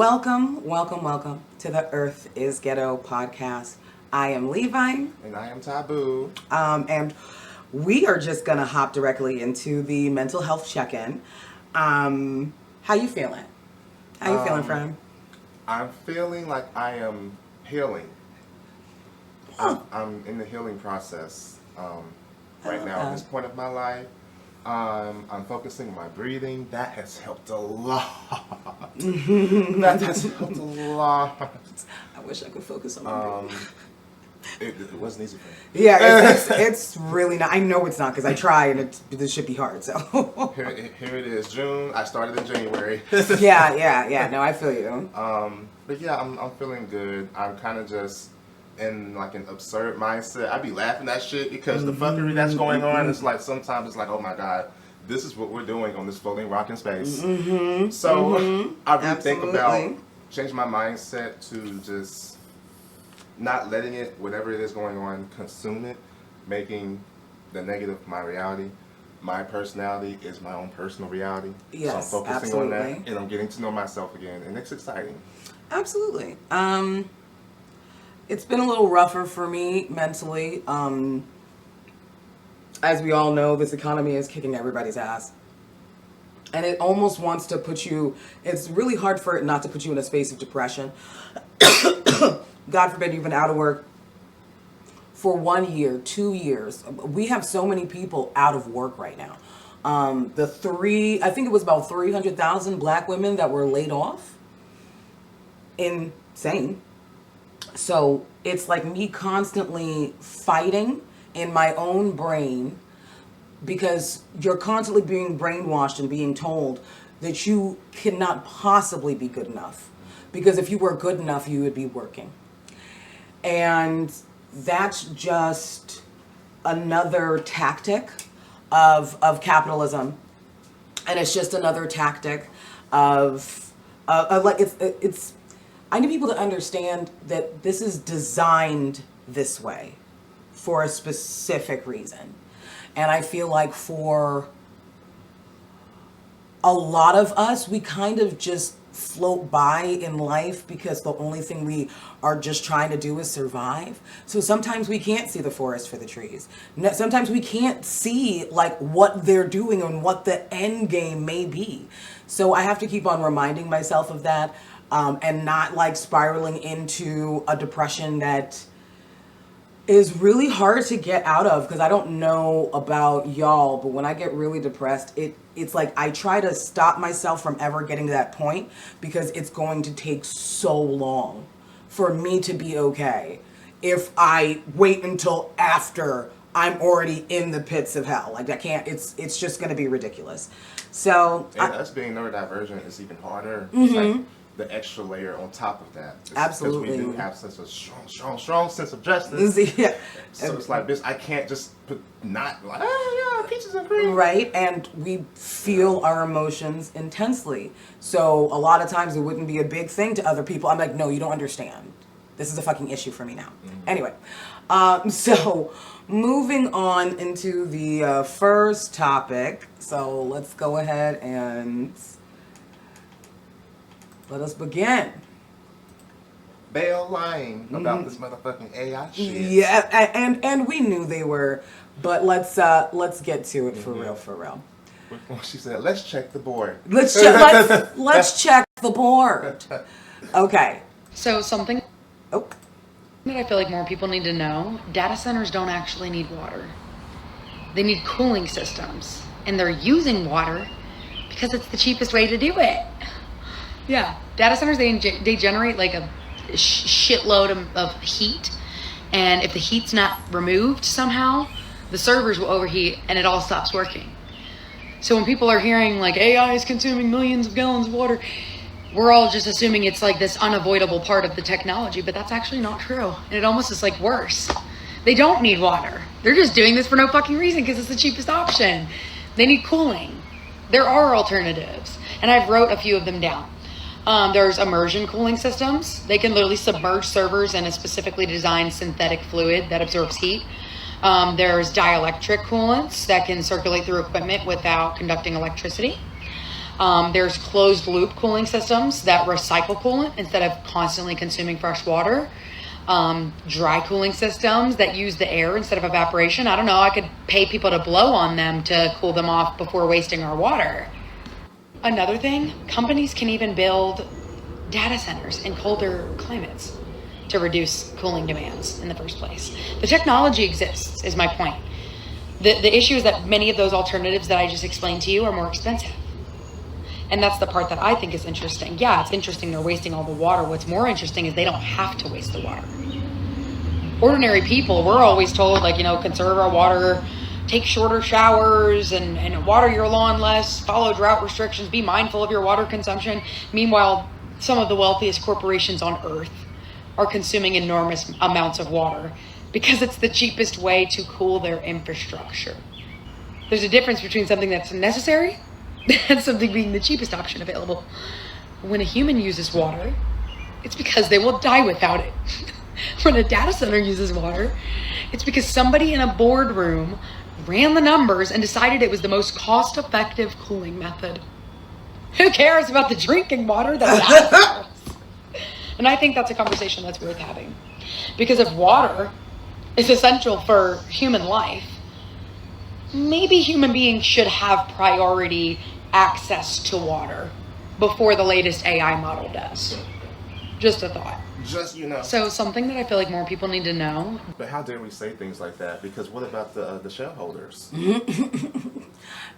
Welcome to the Earth is Ghetto podcast. I am Levi. And I am Taboo. And we are just going to hop directly into the mental health check-in. How you feeling? How you feeling, friend? I'm feeling like I am healing. I'm in the healing process right now at this point of my life. I'm focusing on my breathing. That has helped a lot. That has helped a lot. I wish I could focus on my breathing. It wasn't easy for me. Yeah, it's really not. I know it's not because I try and this should be hard. So here it is. June. I started in January. Yeah. No, I feel you. But yeah, I'm feeling good. I'm kind of just in like an absurd mindset. I be laughing at shit because the fuckery that's going on. It's like sometimes it's like, oh my god, this is what we're doing on this floating rock in space. So I really think about changing my mindset to just not letting it, whatever it is going on, consume it, making the negative my reality. My personality is my own personal reality. Yes, so I'm focusing on that, and I'm getting to know myself again, and it's exciting. Absolutely. It's been a little rougher for me mentally. As we all know, this economy is kicking everybody's ass. And it almost wants to put you, it's really hard for it not to put you in a space of depression. God forbid you've been out of work for 1 year, 2 years. We have so many people out of work right now. I think it was about 300,000 black women that were laid off. Insane. So it's like me constantly fighting in my own brain because you're constantly being brainwashed and being told that you cannot possibly be good enough. Because if you were good enough, you would be working. And that's just another tactic of capitalism. And it's just another tactic of like it's I need people to understand that this is designed this way for a specific reason. And I feel like for a lot of us, we kind of just float by in life because the only thing we are just trying to do is survive. So sometimes we can't see the forest for the trees. Sometimes we can't see like what they're doing and what the end game may be. So I have to keep on reminding myself of that. And not like spiraling into a depression that is really hard to get out of, because I don't know about y'all, but when I get really depressed, it's like I try to stop myself from ever getting to that point because it's going to take so long for me to be okay if I wait until after I'm already in the pits of hell. Like I can't, it's just going to be ridiculous. So and us being neurodivergent is even harder. It's like the extra layer on top of that. Absolutely. Because we do have such a strong sense of justice. Yeah. So it's like this, I can't just put not like, oh yeah, peaches and cream. Right, and we feel our emotions intensely. So a lot of times it wouldn't be a big thing to other people. I'm like, no, you don't understand. This is a fucking issue for me now. Anyway, so moving on into the first topic. So let's go ahead and let us begin. Bail lying about this motherfucking AI shit. Yeah, and we knew they were, but let's get to it for real. She said, "Let's check the board." Let's check the board. Okay. So something that I feel like more people need to know: data centers don't actually need water. They need cooling systems, and they're using water because it's the cheapest way to do it. Yeah, data centers, they generate like a shitload of heat, and if the heat's not removed somehow, the servers will overheat and it all stops working. So when people are hearing like AI is consuming millions of gallons of water, we're all just assuming it's like this unavoidable part of the technology, but that's actually not true. And it almost is like worse. They don't need water. They're just doing this for no fucking reason because it's the cheapest option. They need cooling. There are alternatives, and I've wrote a few of them down. There's immersion cooling systems. They can literally submerge servers in a specifically designed synthetic fluid that absorbs heat. There's dielectric coolants that can circulate through equipment without conducting electricity. There's closed loop cooling systems that recycle coolant instead of constantly consuming fresh water. Dry cooling systems that use the air instead of evaporation. I don't know, I could pay people to blow on them to cool them off before wasting our water. Another thing, companies can even build data centers in colder climates to reduce cooling demands in the first place. The technology exists, is my point. The issue is that many of those alternatives that I just explained to you are more expensive. And that's the part that I think is interesting. Yeah, it's interesting they're wasting all the water. What's more interesting is they don't have to waste the water. Ordinary people, we're always told, like, conserve our water, take shorter showers, and water your lawn less, follow drought restrictions, be mindful of your water consumption. Meanwhile, some of the wealthiest corporations on earth are consuming enormous amounts of water because it's the cheapest way to cool their infrastructure. There's a difference between something that's necessary and something being the cheapest option available. When a human uses water, it's because they will die without it. When a data center uses water, it's because somebody in a boardroom ran the numbers and decided it was the most cost-effective cooling method. Who cares about the drinking water that matters? And I think that's a conversation that's worth having. Because if water is essential for human life, maybe human beings should have priority access to water before the latest AI model does. Just a thought. Just, So something that I feel like more people need to know. But how dare we say things like that? Because what about the shareholders?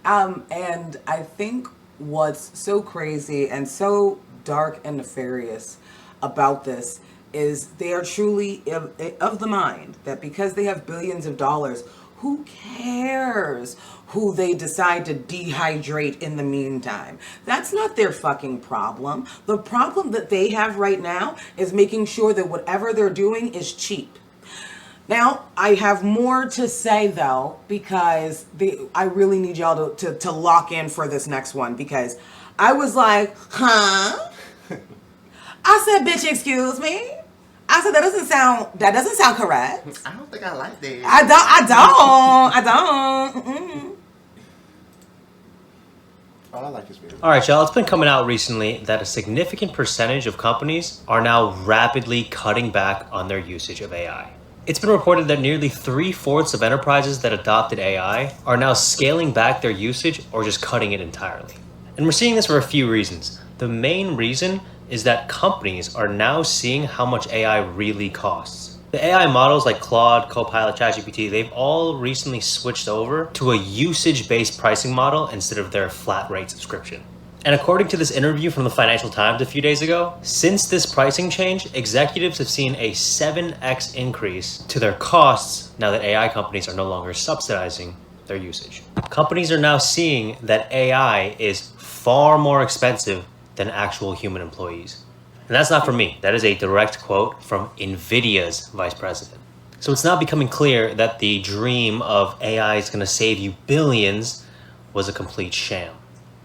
And I think what's so crazy and so dark and nefarious about this is they are truly of the mind that because they have billions of dollars, who cares who they decide to dehydrate in the meantime? That's not their fucking problem. The problem that they have right now is making sure that whatever they're doing is cheap. Now, I have more to say though, because I really need y'all to lock in for this next one, because I was like, huh? I said, bitch, excuse me? I said, that doesn't sound correct. I don't think I like that. I don't. Mm-mm. All I like is music. All right, y'all, it's been coming out recently that a significant percentage of companies are now rapidly cutting back on their usage of AI. It's been reported that nearly 3/4 of enterprises that adopted AI are now scaling back their usage or just cutting it entirely. And we're seeing this for a few reasons. The main reason is that companies are now seeing how much AI really costs. The AI models like Claude, Copilot, ChatGPT, they've all recently switched over to a usage-based pricing model instead of their flat rate subscription. And according to this interview from the Financial Times a few days ago, since this pricing change, executives have seen a 7x increase to their costs now that AI companies are no longer subsidizing their usage. Companies are now seeing that AI is far more expensive than actual human employees. And that's not from me. That is a direct quote from NVIDIA's vice president. So it's now becoming clear that the dream of AI is going to save you billions was a complete sham.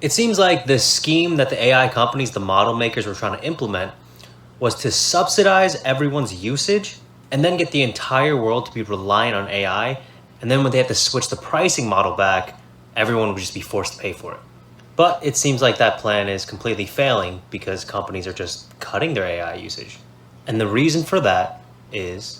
It seems like the scheme that the AI companies, the model makers, were trying to implement was to subsidize everyone's usage and then get the entire world to be reliant on AI. And then when they have to switch the pricing model back, everyone would just be forced to pay for it. But it seems like that plan is completely failing because companies are just cutting their AI usage. And the reason for that is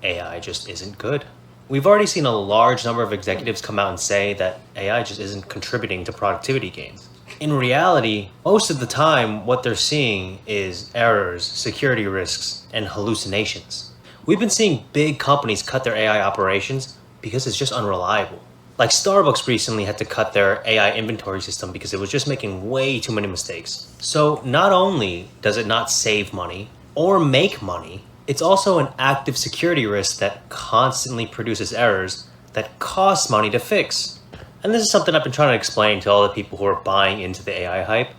AI just isn't good. We've already seen a large number of executives come out and say that AI just isn't contributing to productivity gains. In reality, most of the time, what they're seeing is errors, security risks, and hallucinations. We've been seeing big companies cut their AI operations because it's just unreliable. Like Starbucks recently had to cut their AI inventory system because it was just making way too many mistakes. So not only does it not save money or make money, it's also an active security risk that constantly produces errors that cost money to fix. And this is something I've been trying to explain to all the people who are buying into the AI hype.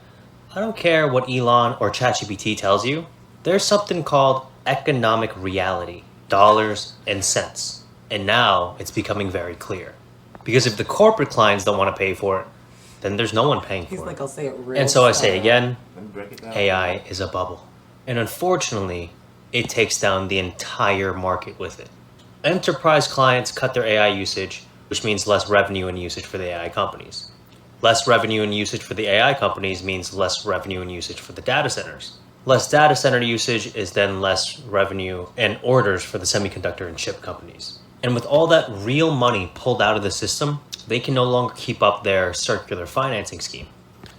I don't care what Elon or ChatGPT tells you. There's something called economic reality, dollars and cents. And now it's becoming very clear. Because if the corporate clients don't want to pay for it, then there's no one paying for it. He's like, I'll say it real And so I say again, Let me break it down. AI is a bubble. And unfortunately, it takes down the entire market with it. Enterprise clients cut their AI usage, which means less revenue and usage for the AI companies. Less revenue and usage for the AI companies means less revenue and usage for the data centers. Less data center usage is then less revenue and orders for the semiconductor and chip companies. And with all that real money pulled out of the system, they can no longer keep up their circular financing scheme.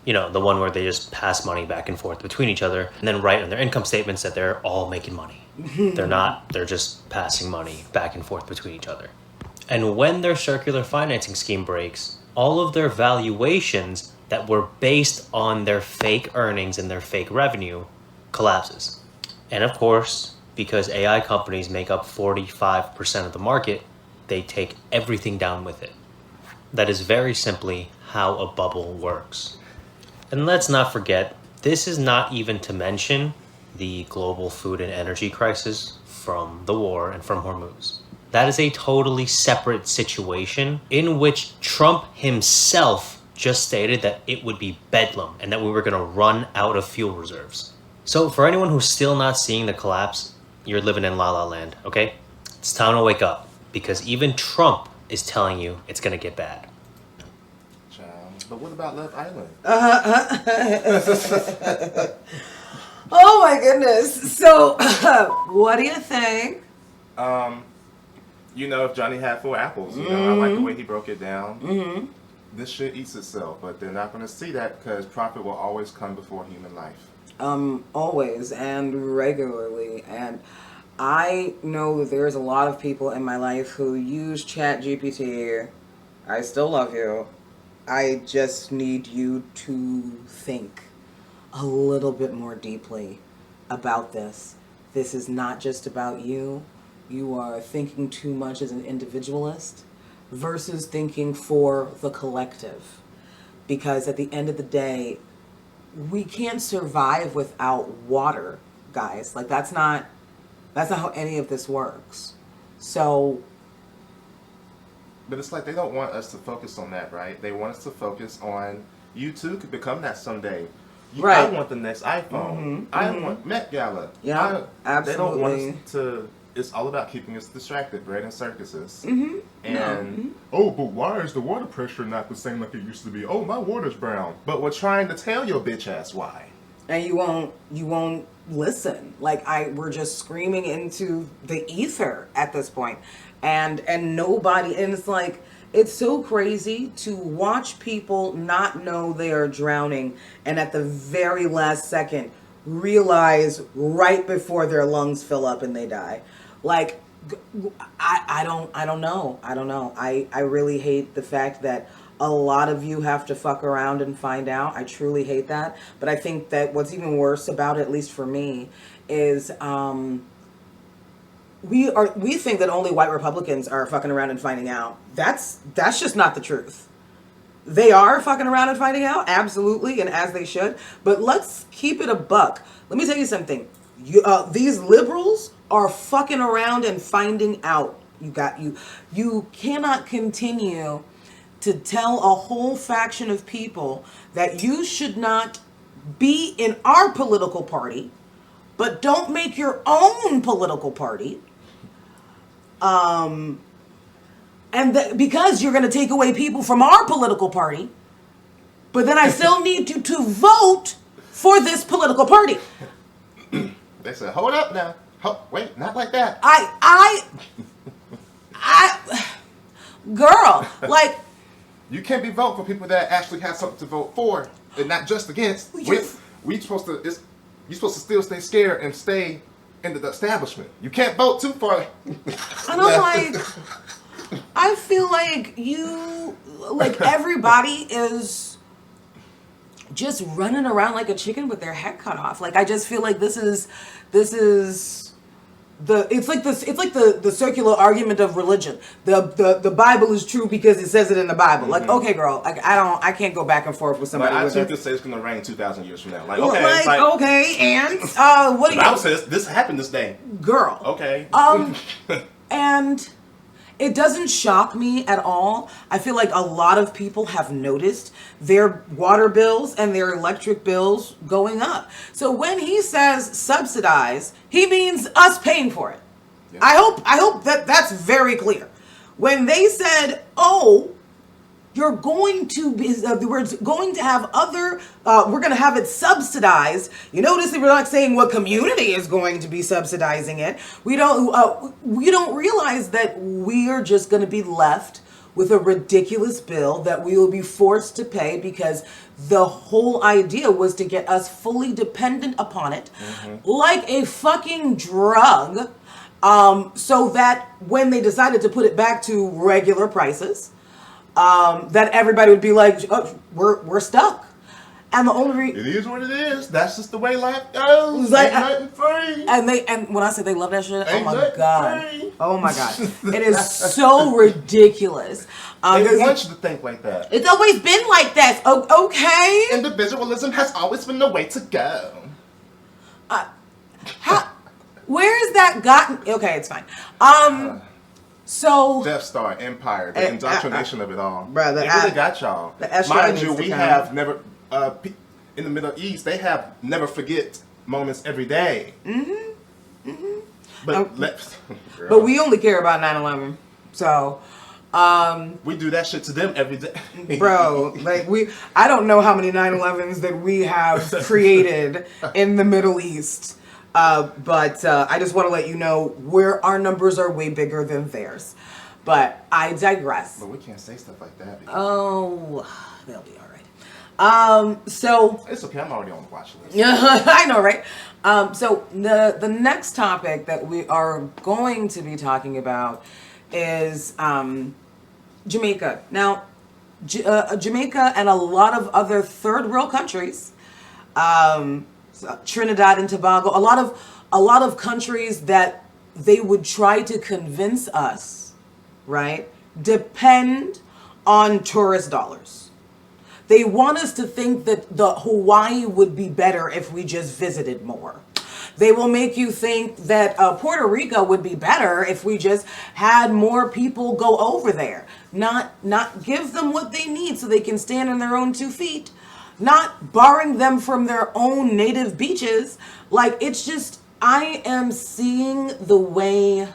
You know, the one where they just pass money back and forth between each other and then write on their income statements that they're all making money. They're just passing money back and forth between each other. And when their circular financing scheme breaks, all of their valuations that were based on their fake earnings and their fake revenue collapses. And of course, because AI companies make up 45% of the market, they take everything down with it. That is very simply how a bubble works. And let's not forget, this is not even to mention the global food and energy crisis from the war and from Hormuz. That is a totally separate situation in which Trump himself just stated that it would be bedlam and that we were going to run out of fuel reserves. So for anyone who's still not seeing the collapse, you're living in La La Land, okay? It's time to wake up because even Trump is telling you it's going to get bad. But what about Love Island? Oh my goodness. So, what do you think? You know, if Johnny had 4 apples, you know, I like the way he broke it down. This shit eats itself, but they're not going to see that because profit will always come before human life. Always and regularly. And I know that there's a lot of people in my life who use ChatGPT. I still love you. I just need you to think a little bit more deeply about this. This is not just about you. You are thinking too much as an individualist versus thinking for the collective. Because at the end of the day, we can't survive without water, guys. Like that's not how any of this works. So but it's like they don't want us to focus on that, right? They want us to focus on you too could become that someday. Right. I want the next iPhone. I want Met Gala. Yeah, absolutely. They don't want us to. It's all about keeping us distracted, bread and circuses. And oh, but why is the water pressure not the same like it used to be? Oh, my water's brown. But we're trying to tell your bitch ass why. And you won't listen. Like we're just screaming into the ether at this point. And nobody, and it's like, it's so crazy to watch people not know they are drowning and at the very last second realize right before their lungs fill up and they die. Like, I don't know. I really hate the fact that a lot of you have to fuck around and find out. I truly hate that. But I think that what's even worse about it, at least for me, is we think that only white Republicans are fucking around and finding out. That's just not the truth. They are fucking around and finding out, absolutely, and as they should. But let's keep it a buck. Let me tell you something. These liberals are fucking around and finding out. You cannot continue to tell a whole faction of people that you should not be in our political party, but don't make your own political party. Because you're going to take away people from our political party, but then I still need you to vote for this political party. They said, hold up now. Wait, not like that. Girl, like. You can't be voting for people that actually have something to vote for and not just against. You're supposed to still stay scared and stay in the establishment. You can't vote too far. And I'm like, I feel like everybody is just running around like a chicken with their head cut off. Like I just feel like this is it's like the circular argument of religion. The Bible is true because it says it in the Bible. Like, okay, girl, I can't go back and forth with somebody. But I with too could say it's gonna rain 2,000 years from now. Like, okay, okay, okay, and what do you? The Bible says this happened this day. Girl. Okay. And it doesn't shock me at all. I feel like a lot of people have noticed their water bills and their electric bills going up. So when he says subsidize, he means us paying for it. Yeah. I hope that that's very clear. When they said, oh, you're going to be, we're going to have other, we're going to have it subsidized. You notice that we're not saying what community is going to be subsidizing it. We don't realize that we are just going to be left with a ridiculous bill that we will be forced to pay because the whole idea was to get us fully dependent upon it, like a fucking drug, so that when they decided to put it back to regular prices, that everybody would be like, oh, we're stuck. And the only It is what it is. That's just the way life goes. like, Ain't nothing free. and when I say they love that shit, Ain't oh my nothing god, free. oh my god, it is so ridiculous. They want you to think like that. It's always been like that. Oh, okay. Individualism has always been the way to go. Where is that gotten? Okay, it's fine. So Death Star, Empire, the indoctrination of it all. Bruh, It really got y'all. Mind you, we have never, in the Middle East, they have never forget moments every day. But but we only care about 9/11. So we do that shit to them every day. bro, like I don't know how many 9/11s that we have created in the Middle East. But I just want to let you know where our numbers are way bigger than theirs. But I digress. But we can't say stuff like that. Oh, they'll be all right. So It's okay. I'm already on the watch list. yeah, I know, right? So the next topic that we are going to be talking about is Jamaica. Now, Jamaica and a lot of other third world countries, Trinidad and Tobago, a lot of countries that they would try to convince us, right, depend on tourist dollars. They want us to think that the Hawaii would be better if we just visited more. They will make you think that Puerto Rico would be better if we just had more people go over there. Not give them what they need so they can stand on their own 2 feet. Not barring them from their own native beaches. Like, it's just, I am seeing the way,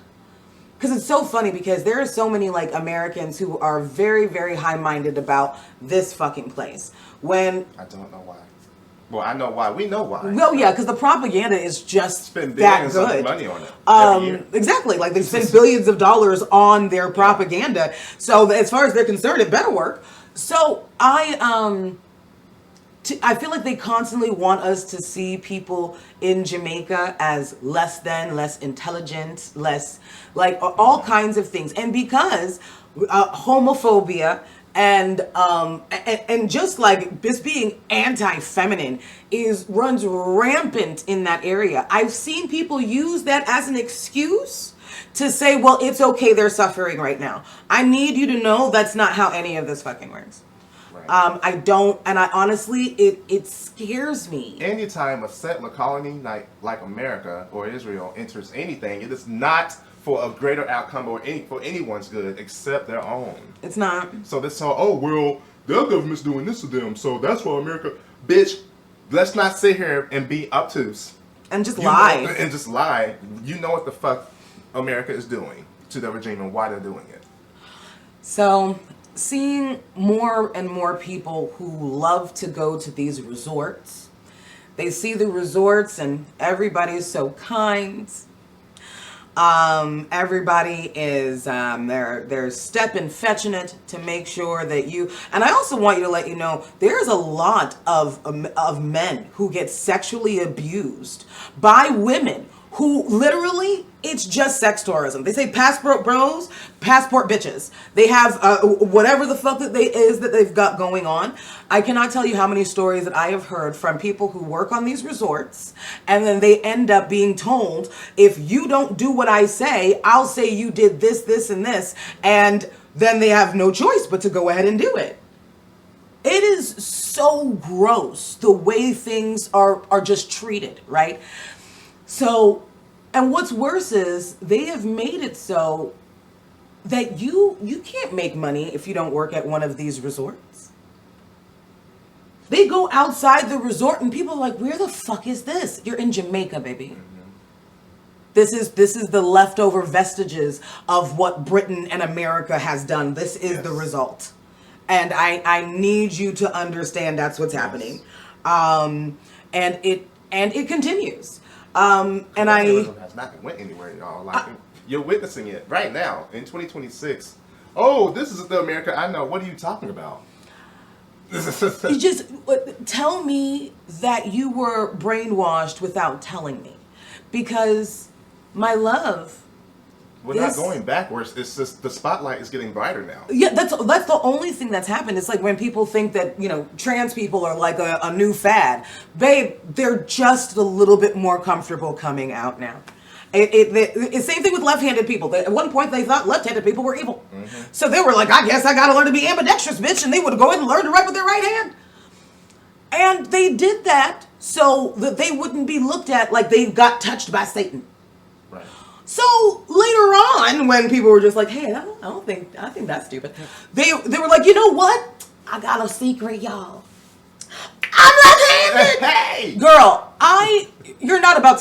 because it's so funny because there are so many like Americans who are very, very high-minded about this fucking place. When I don't know why. Well, I know why. We know why. well, yeah, because the propaganda is just Spend that billions of good. money on it every year. Exactly. Like they spend billions of dollars on their propaganda. So as far as they're concerned, it better work. So I feel like they constantly want us to see people in Jamaica as less than, less intelligent, less like all kinds of things. And because homophobia and just like this being anti-feminine runs rampant in that area. I've seen people use that as an excuse to say, well, it's okay, they're suffering right now. I need you to know that's not how any of this fucking works. I don't, and I honestly, it scares me. Anytime a settler colony like America or Israel enters anything, it is not for a greater outcome or for anyone's good except their own. It's not. So this whole, oh, well, their government's doing this to them, so that's why America, bitch, let's not sit here and be obtuse. And just lie. And just lie. You know what the fuck America is doing to the regime and why they're doing it. So, seeing more and more people who love to go to these resorts, they see the resorts and everybody's so kind. Everybody is they're stepping fetching it to make sure that you, and I also want you to let you know there's a lot of men who get sexually abused by women who literally, it's just sex tourism. They say passport bros, passport bitches. They have whatever the fuck that they've got going on. I cannot tell you how many stories that I have heard from people who work on these resorts, and then they end up being told, if you don't do what I say, I'll say you did this, this, and this, and then they have no choice but to go ahead and do it. It is so gross the way things are just treated, right? So, and what's worse is they have made it so that you can't make money if you don't work at one of these resorts. They go outside the resort and people are like, where the fuck is this? You're in Jamaica, baby. This is the leftover vestiges of what Britain and America has done. This is the result. And I need you to understand that's what's happening. And it continues. And Colonialism has not went anywhere, y'all. Like, you're witnessing it right now in 2026. Oh, this is the America I know. What are you talking about? you just tell me that you were brainwashed without telling me, because my love. We're not going backwards. It's just the spotlight is getting brighter now. Yeah, that's the only thing that's happened. It's like when people think that, trans people are like a new fad. Babe, they're just a little bit more comfortable coming out now. It's same thing with left-handed people. At one point, they thought left-handed people were evil. Mm-hmm. So they were like, I guess I got to learn to be ambidextrous, bitch. And they would go ahead and learn to write with their right hand. And they did that so that they wouldn't be looked at like they got touched by Satan. Right. So later on, when people were just like, "Hey, I think that's stupid," they were like, "You know what? I got a secret, y'all. I'm left-handed." Hey, girl, you're not about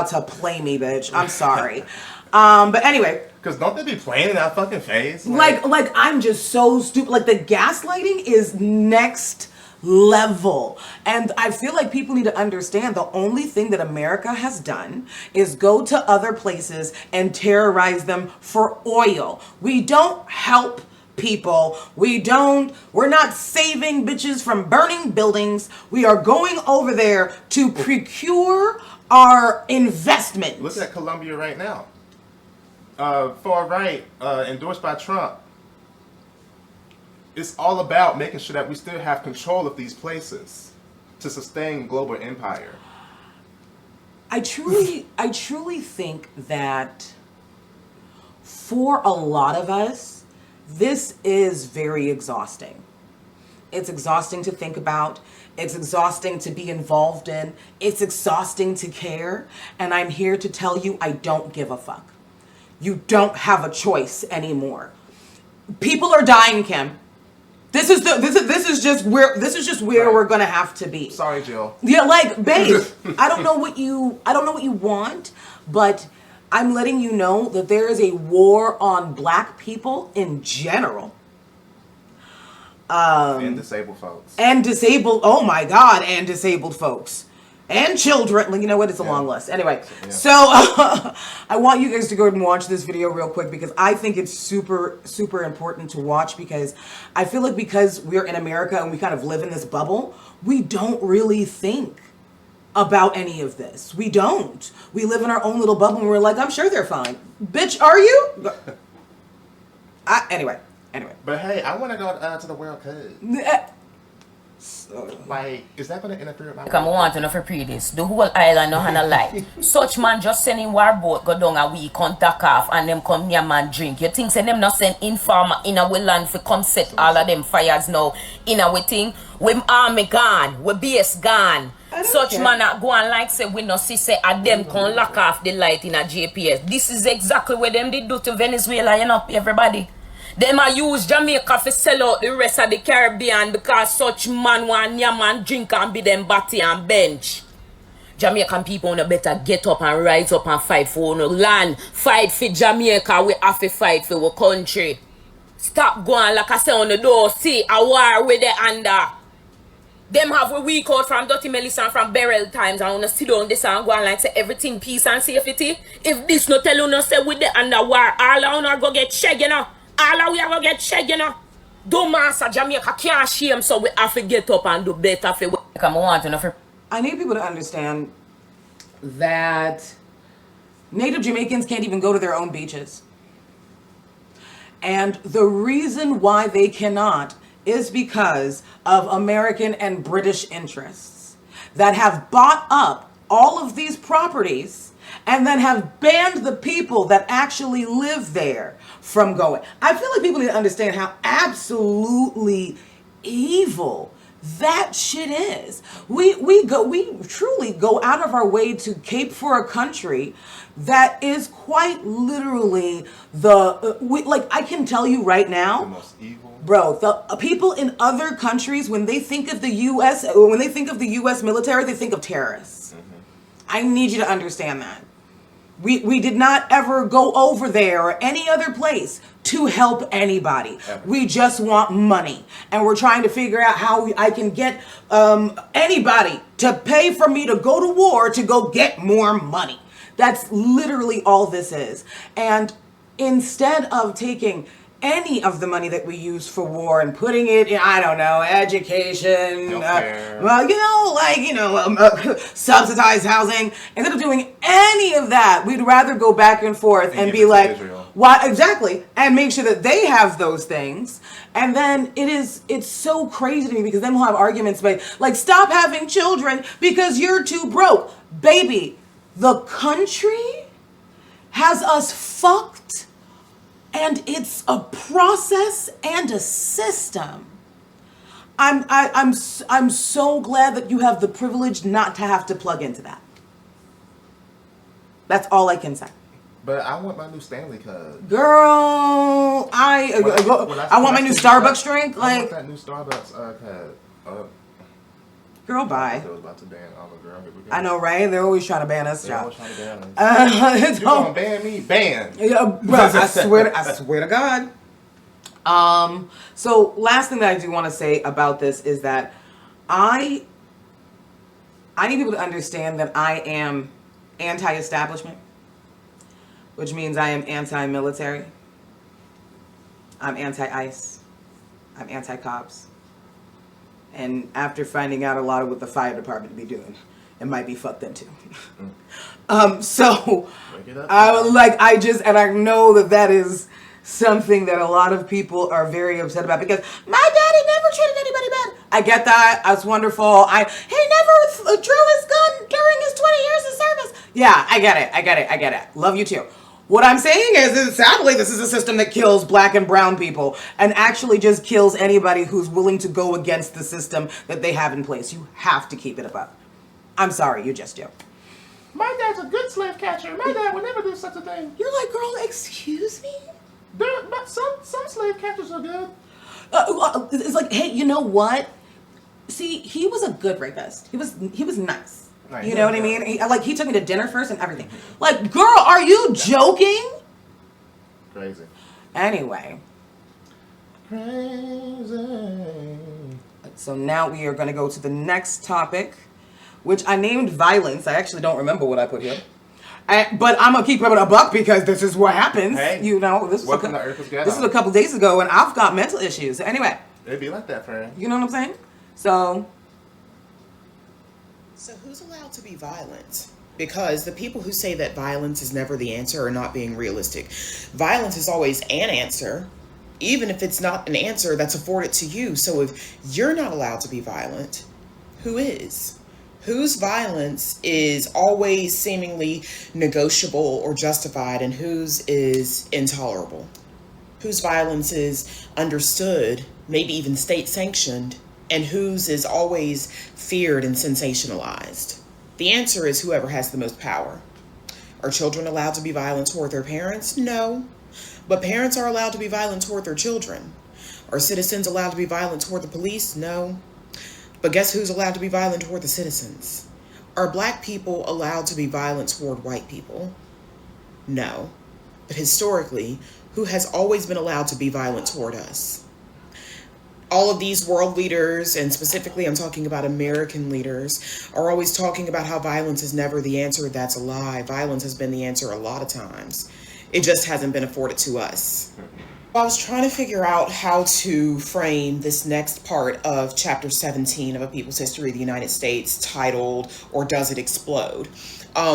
to play me, bitch. I'm sorry. But anyway. Because don't they be playing in our fucking face? Like I'm just so stupid. Like the gaslighting is next level. And I feel like people need to understand the only thing that America has done is go to other places and terrorize them for oil. We don't help people. We're not saving bitches from burning buildings. We are going over there to procure our investment. Look at Colombia right now. Far right, endorsed by Trump. It's all about making sure that we still have control of these places to sustain global empire. I truly think that for a lot of us, this is very exhausting. It's exhausting to think about. It's exhausting to be involved in. It's exhausting to care. And I'm here to tell you, I don't give a fuck. You don't have a choice anymore. People are dying, Kim. This is just where right. We're gonna have to be. Sorry, Jill. Yeah, like, babe, I don't know what you want, but I'm letting you know that there is a war on black people in general. And disabled folks. And disabled, oh my God, and disabled folks. And children. Like, you know what? It's a long list. Anyway, so I want you guys to go ahead and watch this video real quick because I think it's super, super important to watch because I feel like because we're in America and we kind of live in this bubble, we don't really think about any of this. We don't. We live in our own little bubble and we're like, I'm sure they're fine. Bitch, are you? Anyway. But hey, I want to go to the World Cup. Like, is that going to interfere with my Come want to know for pre this. The whole island no hana light. Such man just send in war boat go down a week contact off and them come near man drink. You think say them not send informer in our land for come set all of them fires now in our thing? We army gone, we base gone. Such man not go and like say we no see say a them can lock off the light in a GPS. This is exactly what them did do to Venezuela, you know, everybody. Them a use Jamaica to sell out the rest of the Caribbean because such man want yam and drink and be them batty and bench. Jamaican people no better get up and rise up and fight for no land. Fight for Jamaica, we have to fight for our country. Stop going like I say on the door, see a war with the under. Them have a week out from Dirty Melissa and from Beryl Times and wanna sit down this and go and like say everything peace and safety. If this no tell you no say with the under war, all of you go get checked, you know. All of we are going to get checked, you know. Don't master Jamaica can't shame, so we have to get up and do better for come on to know for. I need people to understand that Native Jamaicans can't even go to their own beaches. And the reason why they cannot is because of American and British interests that have bought up all of these properties and then have banned the people that actually live there from going. I feel like people need to understand how absolutely evil that shit is. We truly go out of our way to cape for a country that is quite literally I can tell you right now, the most evil. Bro, the people in other countries, when they think of the U.S. military, they think of terrorists. Mm-hmm. I need you to understand that. We did not ever go over there or any other place to help anybody. Ever. We just want money. And we're trying to figure out how I can get anybody to pay for me to go to war to go get more money. That's literally all this is. And instead of taking any of the money that we use for war and putting it in, I don't know, education, subsidized housing, instead of doing any of that, we'd rather go back and forth and be like, why exactly, and make sure that they have those things. And then it's so crazy to me because then we'll have arguments like stop having children because you're too broke. Baby, the country has us fucked. And it's a process and a system. I'm so glad that you have the privilege not to have to plug into that. That's all I can say. But I want my new Stanley Cub. Girl, I want my new Starbucks drink. I Like want that new Starbucks cub. Girl, bye. I was about to ban all the girl. Here we go. I know, right? They're always trying to ban us. They're always trying to ban us. You gonna ban me? Ban. Yeah, bro, I swear to God. So last thing that I do want to say about this is that I need people to understand that I am anti-establishment, which means I am anti-military. I'm anti-ICE. I'm anti-cops. And after finding out a lot of what the fire department be doing, it might be fuck them too. So I know that is something that a lot of people are very upset about because my daddy never treated anybody bad. I get that. That's wonderful. He never drew his gun during his 20 years of service. Yeah, I get it. Love you too. What I'm saying is sadly, this is a system that kills black and brown people and actually just kills anybody who's willing to go against the system that they have in place. You have to keep it above. I'm sorry, you just do. My dad's a good slave catcher. My dad would never do such a thing. You're like, girl, excuse me? But some slave catchers are good. It's like, hey, you know what? See, he was a good rapist. He was nice. You know what I mean? He took me to dinner first and everything. Like, girl, are you joking? Crazy. Anyway. Crazy. So now we are going to go to the next topic, which I named violence. I actually don't remember what I put here. But I'm going to keep it a buck because this is what happens. Hey, this is a couple days ago and I've got mental issues. Anyway. It'd be like that, friend. You know what I'm saying? So who's allowed to be violent? Because the people who say that violence is never the answer are not being realistic. Violence is always an answer, even if it's not an answer that's afforded to you. So if you're not allowed to be violent, who is? Whose violence is always seemingly negotiable or justified, and whose is intolerable? Whose violence is understood, maybe even state-sanctioned, and whose is always feared and sensationalized? The answer is whoever has the most power. Are children allowed to be violent toward their parents? No. But parents are allowed to be violent toward their children. Are citizens allowed to be violent toward the police? No. But guess who's allowed to be violent toward the citizens? Are black people allowed to be violent toward white people? No. But historically, who has always been allowed to be violent toward us? All of these world leaders, and specifically I'm talking about American leaders, are always talking about how violence is never the answer. That's a lie. Violence has been the answer a lot of times. It just hasn't been afforded to us. I was trying to figure out how to frame this next part of Chapter 17 of A People's History of the United States, titled, Or Does It Explode?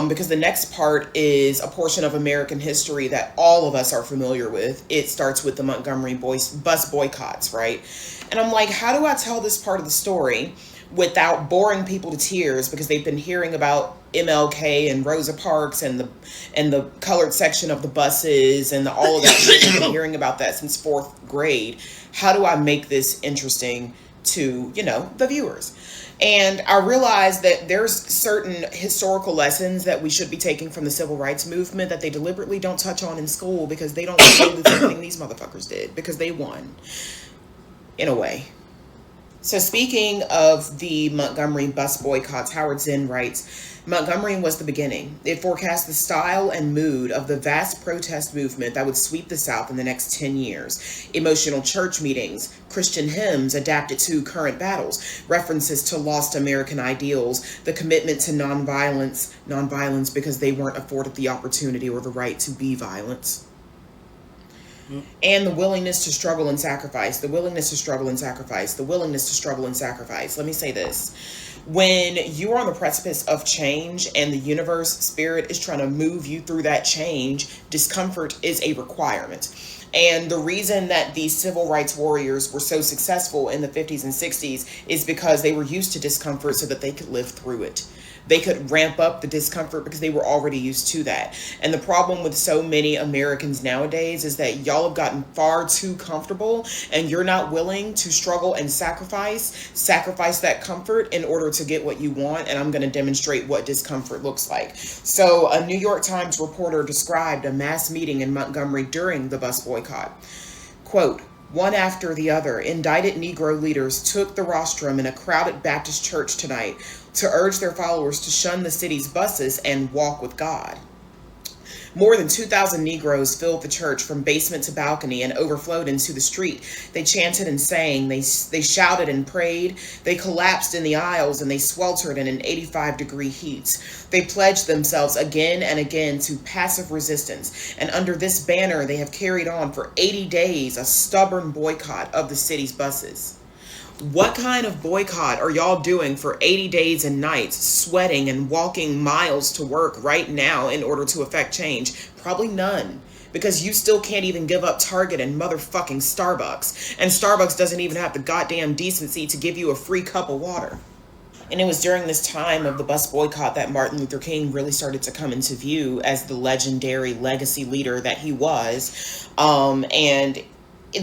Because the next part is a portion of American history that all of us are familiar with. It starts with the Montgomery bus boycotts, right? And I'm like, how do I tell this part of the story without boring people to tears, because they've been hearing about MLK and Rosa Parks and the colored section of the buses and all of that. They've been hearing about that since 4th grade. How do I make this interesting to, the viewers? And I realized that there's certain historical lessons that we should be taking from the civil rights movement that they deliberately don't touch on in school because they don't do the same thing these motherfuckers did, because they won. In a way. So speaking of the Montgomery bus boycotts, Howard Zinn writes, Montgomery was the beginning. It forecast the style and mood of the vast protest movement that would sweep the South in the next 10 years. Emotional church meetings, Christian hymns adapted to current battles, references to lost American ideals, the commitment to nonviolence because they weren't afforded the opportunity or the right to be violent. And the willingness to struggle and sacrifice, the willingness to struggle and sacrifice, the willingness to struggle and sacrifice. Let me say this. When you are on the precipice of change and the universe, spirit is trying to move you through that change, discomfort is a requirement. And the reason that these civil rights warriors were so successful in the 50s and 60s is because they were used to discomfort so that they could live through it. They could ramp up the discomfort because they were already used to that. And the problem with so many Americans nowadays is that y'all have gotten far too comfortable and you're not willing to struggle and sacrifice that comfort in order to get what you want. And I'm going to demonstrate what discomfort looks like. So a New York Times reporter described a mass meeting in Montgomery during the bus boycott. Quote, one after the other, indicted Negro leaders took the rostrum in a crowded Baptist church tonight to urge their followers to shun the city's buses and walk with God. More than 2,000 Negroes filled the church from basement to balcony and overflowed into the street. They chanted and sang, they shouted and prayed, they collapsed in the aisles and they sweltered in an 85-degree heat. They pledged themselves again and again to passive resistance, and under this banner they have carried on for 80 days a stubborn boycott of the city's buses. What kind of boycott are y'all doing for 80 days and nights, sweating and walking miles to work right now in order to affect change? Probably none. Because you still can't even give up Target and motherfucking Starbucks. And Starbucks doesn't even have the goddamn decency to give you a free cup of water. And it was during this time of the bus boycott that Martin Luther King really started to come into view as the legendary legacy leader that he was. And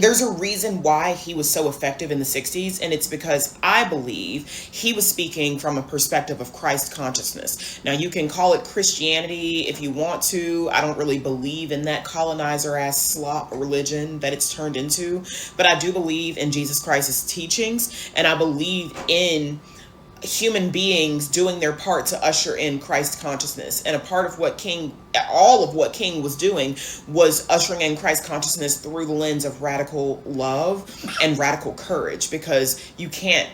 there's a reason why he was so effective in the 60s, and it's because I believe he was speaking from a perspective of Christ consciousness. Now, you can call it Christianity if you want to. I don't really believe in that colonizer-ass slop religion that it's turned into, but I do believe in Jesus Christ's teachings, and I believe in human beings doing their part to usher in Christ consciousness. And all of what King was doing was ushering in Christ consciousness through the lens of radical love and radical courage, because you can't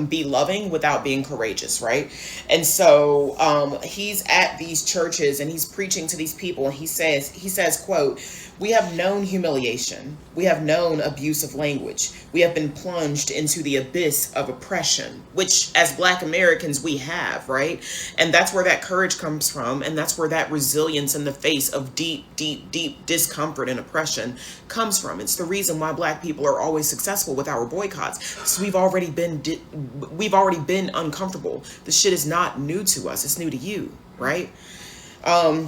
be loving without being courageous, right? And so he's at these churches and he's preaching to these people, and he says, quote, we have known humiliation. We have known abusive language. We have been plunged into the abyss of oppression, which as Black Americans we have, right? And that's where that courage comes from. And that's where that resilience in the face of deep, deep, deep discomfort and oppression comes from. It's the reason why Black people are always successful with our boycotts. So we've already been uncomfortable. The shit is not new to us. It's new to you, right?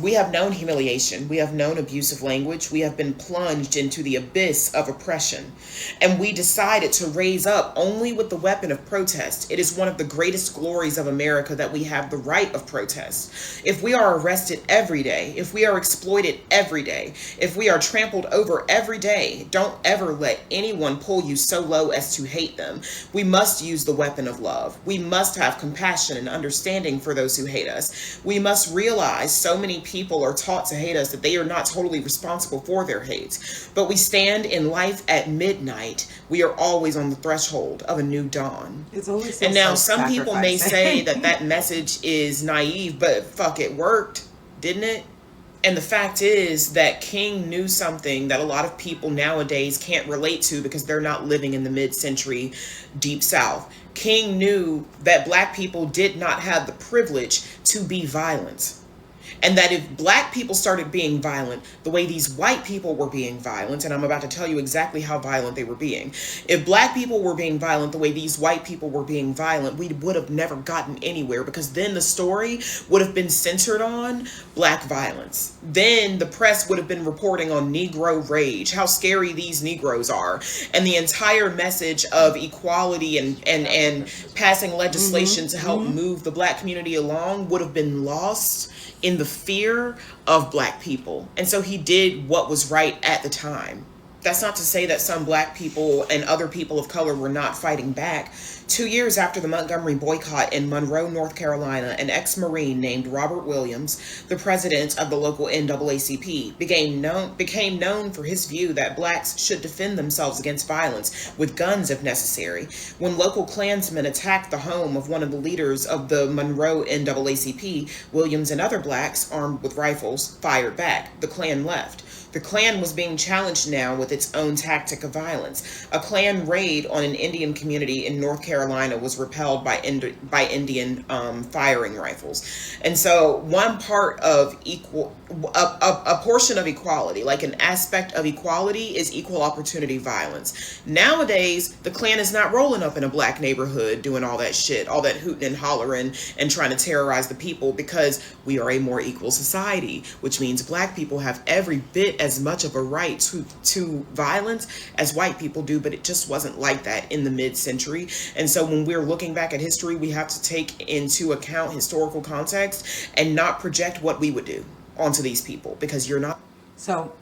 We have known humiliation. We have known abusive language. We have been plunged into the abyss of oppression. And we decided to raise up only with the weapon of protest. It is one of the greatest glories of America that we have the right of protest. If we are arrested every day, if we are exploited every day, if we are trampled over every day, don't ever let anyone pull you so low as to hate them. We must use the weapon of love. We must have compassion and understanding for those who hate us. We must realize so many people are taught to hate us that they are not totally responsible for their hate. But we stand in life at midnight. We are always on the threshold of a new dawn. It's always so and now some people may say that message is naive, but fuck, it worked, didn't it? And the fact is that King knew something that a lot of people nowadays can't relate to because they're not living in the mid-century Deep South. King knew that Black people did not have the privilege to be violent. And that if Black people started being violent the way these white people were being violent, and I'm about to tell you exactly how violent they were being. If Black people were being violent the way these white people were being violent, we would have never gotten anywhere, because then the story would have been centered on Black violence. Then the press would have been reporting on Negro rage, how scary these Negroes are. And the entire message of equality and passing legislation to help move the Black community along would have been lost in the fear of Black people. And so he did what was right at the time. That's not to say that some black people and other people of color were not fighting back. 2 years after the Montgomery boycott in Monroe, North Carolina, an ex-Marine named Robert Williams, the president of the local NAACP, became known for his view that blacks should defend themselves against violence with guns if necessary. When local Klansmen attacked the home of one of the leaders of the Monroe NAACP, Williams and other blacks, armed with rifles, fired back. The Klan left. The Klan was being challenged now with its own tactic of violence. A Klan raid on an Indian community in North Carolina was repelled by Indian firing rifles. And so one part of a portion of equality, like an aspect of equality, is equal opportunity violence. Nowadays, the Klan is not rolling up in a black neighborhood doing all that shit, all that hooting and hollering and trying to terrorize the people, because we are a more equal society, which means black people have every bit as much of a right to violence as white people do, but it just wasn't like that in the mid-century. And so when we're looking back at history, we have to take into account historical context and not project what we would do onto these people, because you're not. So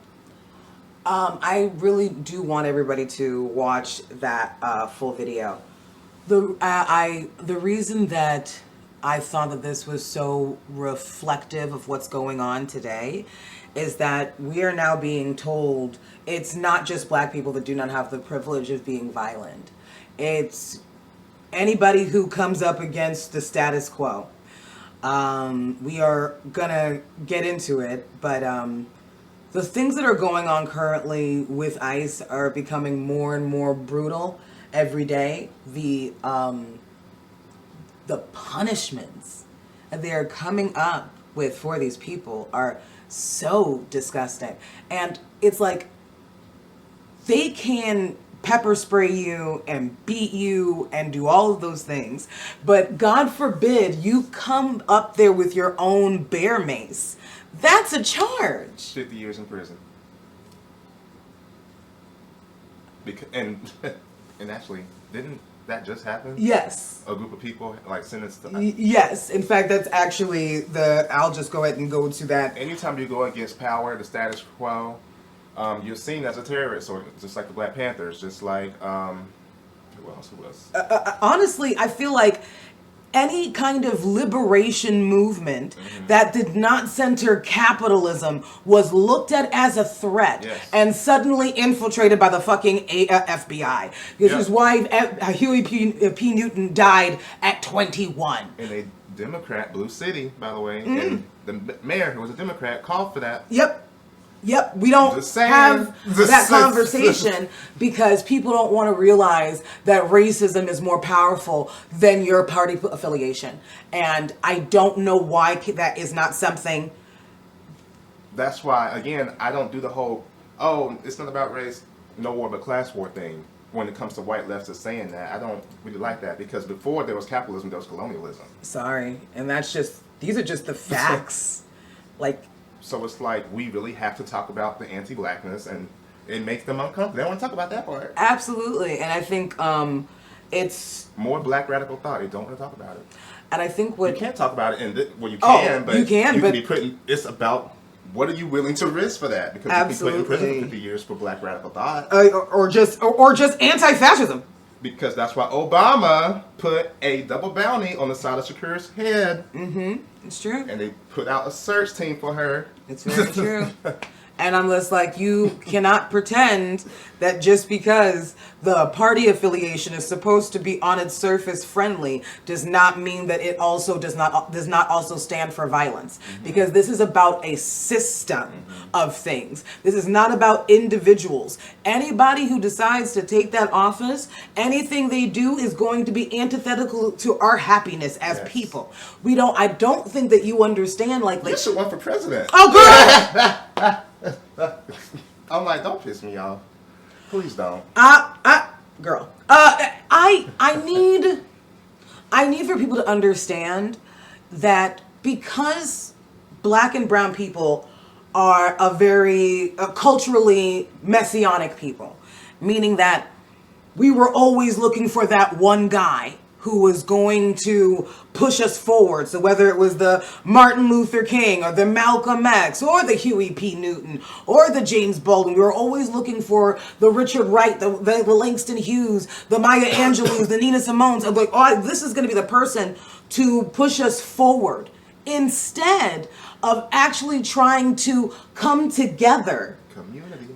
I really do want everybody to watch that full video. The reason that I thought that this was so reflective of what's going on today is that we are now being told it's not just black people that do not have the privilege of being violent. It's anybody who comes up against the status quo. We are gonna get into it, but the things that are going on currently with ICE are becoming more and more brutal every day. The punishments that they are coming up with for these people are so disgusting. And it's like they can pepper spray you and beat you and do all of those things, but God forbid you come up there with your own bear mace. That's a charge. 50 years in prison. And actually, didn't that just happen? Yes. A group of people like sentenced to. Yes. In fact, that's actually I'll just go ahead and go to that. Anytime you go against power, the status quo, you're seen as a terrorist, or just like the Black Panthers, just like who else? Honestly, I feel like any kind of liberation movement that did not center capitalism was looked at as a threat and suddenly infiltrated by the fucking FBI. This is why Huey P. Newton died at 21. And a Democrat, Blue City, by the way, and the mayor, who was a Democrat, called for that. Yep, we don't have that conversation because people don't want to realize that racism is more powerful than your party affiliation. And I don't know why that is not something. That's why, again, I don't do the whole, it's not about race, no war but class war thing. When it comes to white leftists saying that, I don't really like that, because before there was capitalism, there was colonialism. Sorry, and these are just the facts. So it's like we really have to talk about the anti-blackness, and it makes them uncomfortable. They don't want to talk about that part. Absolutely, and I think it's more black radical thought. They don't want to talk about it. And I think you can't talk about it, and you can, but you can be putting. It's about what are you willing to risk for that? Because you can be put in prison for 50 years for black radical thought, or just anti-fascism. Because that's why Obama put a double bounty on the side of Shakur's head. It's true. And they put out a search team for her. It's very true. And I'm just like, you cannot pretend that just because the party affiliation is supposed to be on its surface friendly does not mean that it also does not also stand for violence. Because this is about a system of things. This is not about individuals. Anybody who decides to take that office, anything they do is going to be antithetical to our happiness as people. I don't think that you understand you should run for president. Oh, girl! I'm like, don't piss me off. Please don't. Girl. I need for people to understand that because black and brown people are a very culturally messianic people, meaning that we were always looking for that one guy who was going to push us forward. So whether it was the Martin Luther King or the Malcolm X or the Huey P. Newton or the James Baldwin, we were always looking for the Richard Wright, the Langston Hughes, the Maya Angelou's, the Nina Simone's. I'm like, oh, this is going to be the person to push us forward, instead of actually trying to come together. Community.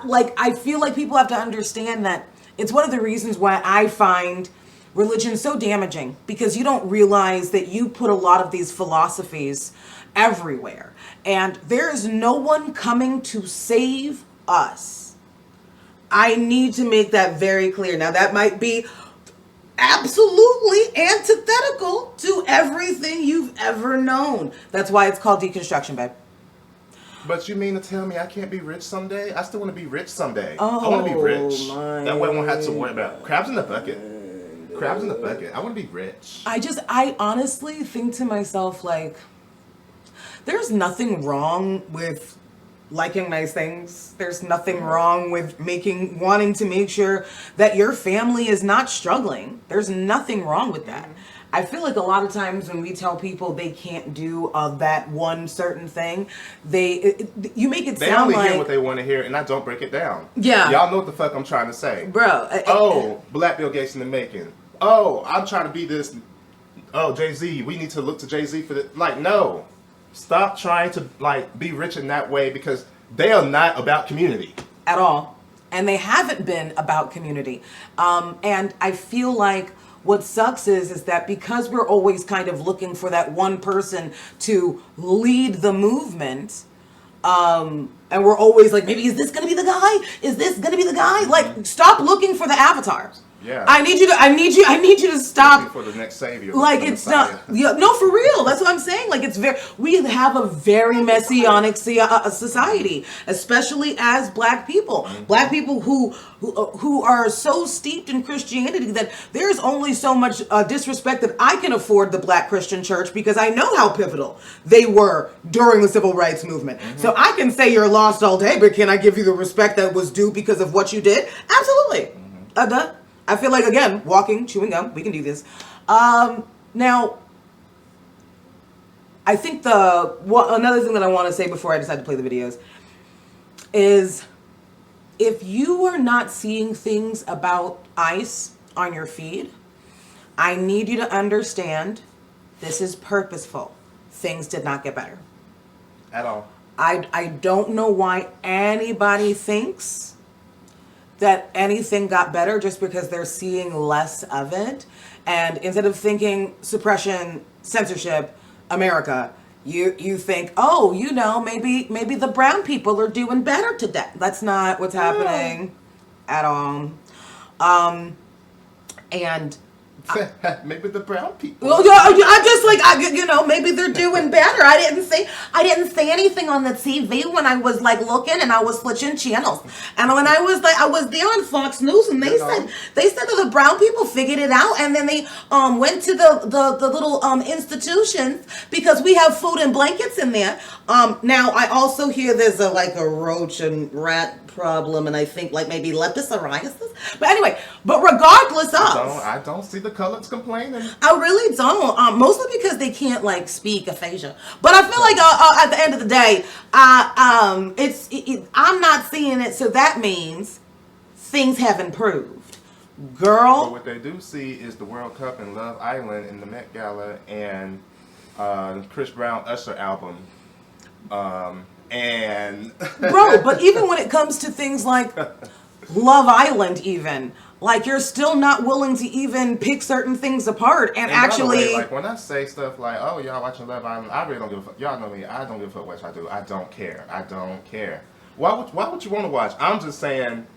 Like, I feel like people have to understand that it's one of the reasons why I find religion so damaging, because you don't realize that you put a lot of these philosophies everywhere, and there is no one coming to save us. I need to make that very clear. Now, that might be absolutely antithetical to everything you've ever known. That's why it's called deconstruction, babe. But you mean to tell me I can't be rich someday? I still want to be rich someday. Oh, I want to be rich. my That way I won't have to worry about crabs in the bucket. Crabs in the bucket. I want to be rich. I honestly think to myself, like, there's nothing wrong with liking nice things. There's nothing wrong with wanting to make sure that your family is not struggling. There's nothing wrong with that. I feel like a lot of times when we tell people they can't do that one certain thing, you make it They sound only like, hear what they want to hear, and I don't break it down. Yeah. Y'all know what the fuck I'm trying to say. bro. Oh, Black Bill Gates in the making. Oh, I'm trying to be this. Oh, Jay-Z, we need to look to Jay-Z for the. Like, no. Stop trying to, like, be rich in that way, because they are not about community. At all. And they haven't been about community. And I feel like what sucks is that because we're always kind of looking for that one person to lead the movement, and we're always like, maybe is this gonna be the guy? Is this gonna be the guy? Like, stop looking for the avatars. Yeah. I need you to stop. For the next savior. Like, the it's Messiah. not, yeah, no, for real. That's what I'm saying. Like, we have a very messianic society, especially as Black people. Black people who are so steeped in Christianity that there's only so much disrespect that I can afford the Black Christian church, because I know how pivotal they were during the civil rights movement. So I can say you're lost all day, but can I give you the respect that was due because of what you did? Absolutely. I feel like, again, walking, chewing gum, we can do this. Now, I think another thing that I want to say before I decide to play the videos is, if you are not seeing things about ICE on your feed, I need you to understand this is purposeful. Things did not get better. At all. I don't know why anybody thinks that anything got better just because they're seeing less of it. And instead of thinking suppression, censorship, America, you think, oh, maybe the brown people are doing better today. That's not what's happening at all. And maybe the brown people. well, I'm just like, maybe they're doing better. I didn't say anything on the TV when I was like looking and I was switching channels. And when I was there on Fox News, and they said that the brown people figured it out, and then they went to the little institutions, because we have food and blankets in there. Now I also hear there's a roach and rat problem, and I think like maybe leptospirosis. But anyway, regardless of, I don't see the colors complaining. I really don't. Mostly because they can't like speak aphasia. But I feel like at the end of the day, I'm not seeing it, so that means things have improved, girl. But what they do see is the World Cup and Love Island and the Met Gala and Chris Brown Usher album. And Bro, but even when it comes to things like Love Island, even, like, you're still not willing to even pick certain things apart and actually, by the way, like, when I say stuff like, oh, y'all watching Love Island, I really don't give a fuck. Y'all know me, I don't give a fuck what y'all do. I don't care. Why would you want to watch? I'm just saying,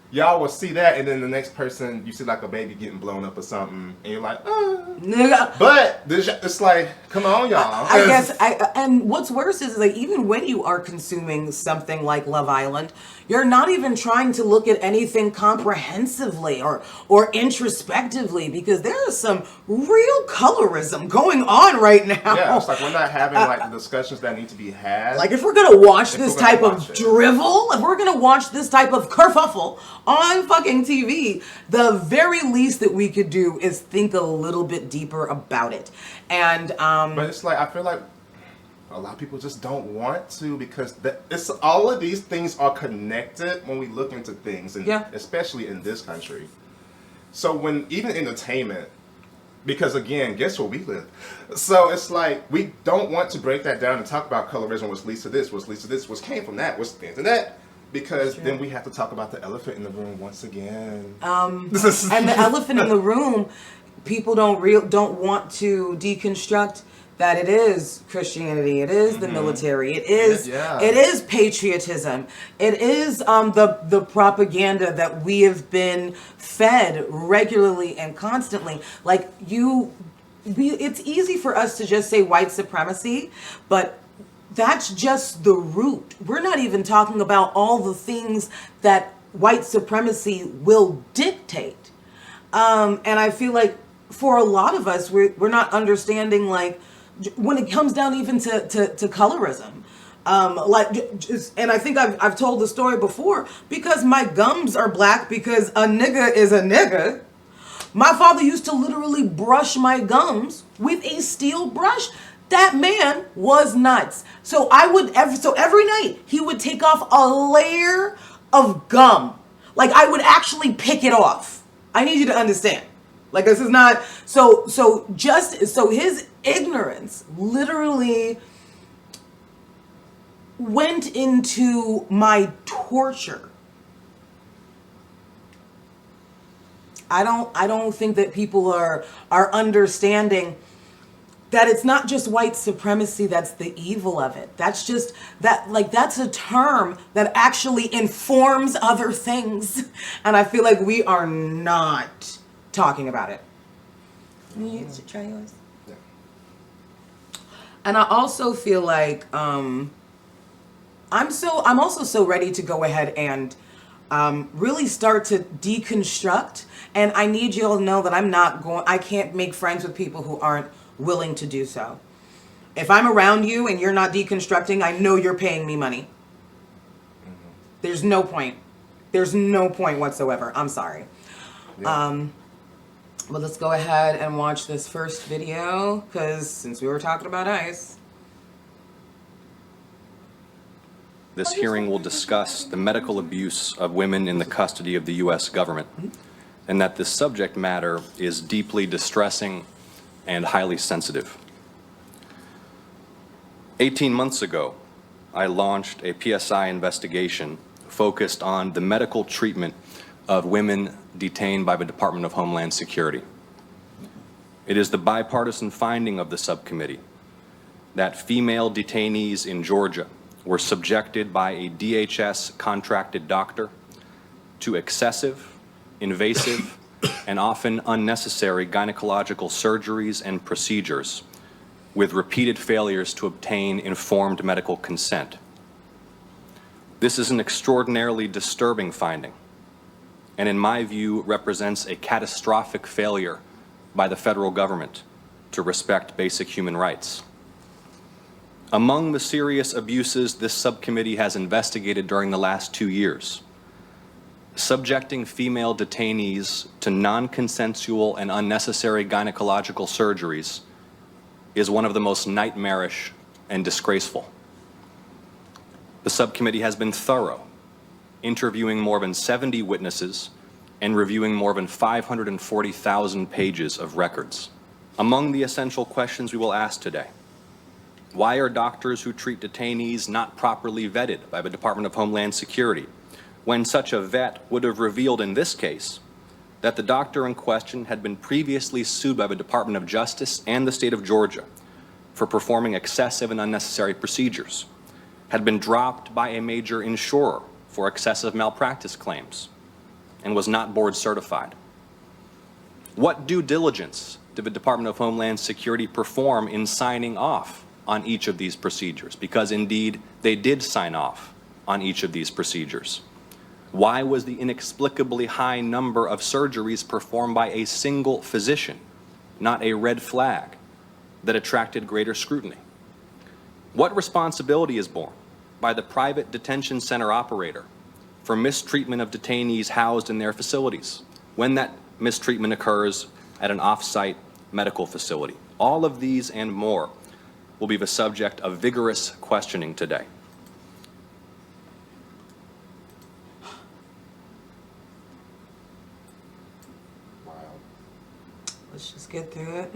y'all will see that, and then the next person, you see like a baby getting blown up or something, and you're like, nigga. But it's like, come on, y'all. I guess, and what's worse is like, even when you are consuming something like Love Island, you're not even trying to look at anything comprehensively or introspectively, because there is some real colorism going on right now. Yeah, it's like we're not having like the discussions that need to be had. Like, if we're gonna watch this type of drivel, if we're gonna watch this type of kerfuffle on fucking TV, the very least that we could do is think a little bit deeper about it. And But it's like, I feel like a lot of people just don't want to, because it's all of these things are connected when we look into things, and especially in this country. So when even entertainment, because again, guess where we live? So it's like we don't want to break that down and talk about colorism, which leads to this, which leads to this, which came from that, which stands to that. Because then we have to talk about the elephant in the room once again. And the elephant in the room, people don't want to deconstruct that it is Christianity, it is the military, it is patriotism, it is the propaganda that we have been fed regularly and constantly. Like it's easy for us to just say white supremacy, but that's just the root. We're not even talking about all the things that white supremacy will dictate. And I feel like for a lot of us, we're not understanding, like, when it comes down even to colorism. And I think I've told the story before, because my gums are black because a nigga is a nigga. My father used to literally brush my gums with a steel brush. That man was nuts. So every night he would take off a layer of gum. Like, I would actually pick it off. I need you to understand. Like, this is not so his ignorance literally went into my torture. I don't think that people are understanding that it's not just white supremacy that's the evil of it. That's just that's a term that actually informs other things. And I feel like we are not talking about it. You should try yours. Yeah. And I also feel like I'm also so ready to go ahead and really start to deconstruct. And I need you all to know that I can't make friends with people who aren't willing to do so. If I'm around you and you're not deconstructing, I know you're paying me money. There's no point. There's no point whatsoever. I'm sorry. Yeah. But let's go ahead and watch this first video, because since we were talking about ICE. This hearing will discuss the medical abuse of women in the custody of the U.S. government, and that this subject matter is deeply distressing and highly sensitive. 18 months ago, I launched a PSI investigation focused on the medical treatment of women detained by the Department of Homeland Security. It is the bipartisan finding of the subcommittee that female detainees in Georgia were subjected by a DHS contracted doctor to excessive, invasive, and often unnecessary gynecological surgeries and procedures with repeated failures to obtain informed medical consent. This is an extraordinarily disturbing finding, and in my view represents a catastrophic failure by the federal government to respect basic human rights. Among the serious abuses this subcommittee has investigated during the last 2 years, subjecting female detainees to non-consensual and unnecessary gynecological surgeries is one of the most nightmarish and disgraceful. The subcommittee has been thorough, interviewing more than 70 witnesses and reviewing more than 540,000 pages of records. Among the essential questions we will ask today: why are doctors who treat detainees not properly vetted by the Department of Homeland Security, when such a vet would have revealed in this case that the doctor in question had been previously sued by the Department of Justice and the state of Georgia for performing excessive and unnecessary procedures, had been dropped by a major insurer for excessive malpractice claims, and was not board certified? What due diligence did the Department of Homeland Security perform in signing off on each of these procedures? Because indeed, they did sign off on each of these procedures. Why was the inexplicably high number of surgeries performed by a single physician not a red flag that attracted greater scrutiny? What responsibility is borne by the private detention center operator for mistreatment of detainees housed in their facilities when that mistreatment occurs at an off-site medical facility. All of these and more will be the subject of vigorous questioning today. Wow. Let's just get through it.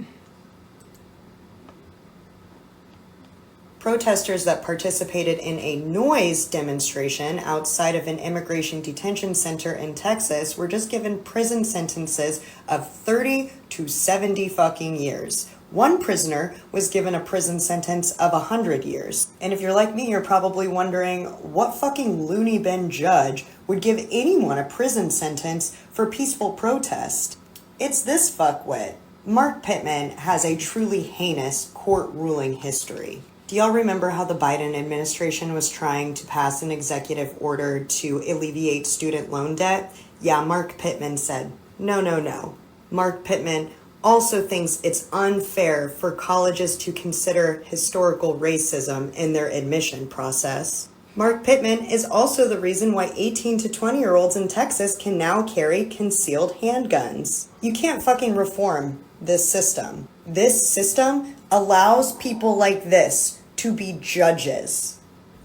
Protesters that participated in a noise demonstration outside of an immigration detention center in Texas were just given prison sentences of 30 to 70 fucking years. One prisoner was given a prison sentence of 100 years. And if you're like me, you're probably wondering what fucking loony bin judge would give anyone a prison sentence for peaceful protest. It's this fuckwit. Mark Pittman has a truly heinous court ruling history. Do y'all remember how the Biden administration was trying to pass an executive order to alleviate student loan debt? Yeah, Mark Pittman said, no. Mark Pittman also thinks it's unfair for colleges to consider historical racism in their admission process. Mark Pittman is also the reason why 18 to 20-year-olds in Texas can now carry concealed handguns. You can't fucking reform this system. This system allows people like this to be judges.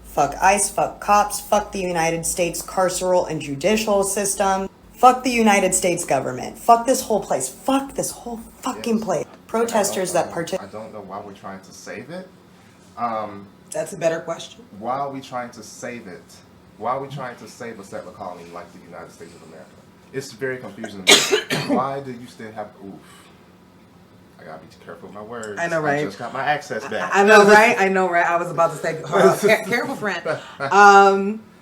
Fuck ICE, fuck cops, fuck the United States carceral and judicial system. Fuck the United States government. Fuck this whole place. Fuck this whole fucking place. Protesters that I don't know why we're trying to save it. That's a better question. Why are we trying to save it? Why are we trying to save a settler colony like the United States of America? It's very confusing to me. Why do you still have, I gotta be careful with my words. I know, right? I just got my access back. I know, right? I was about to say, careful, friend.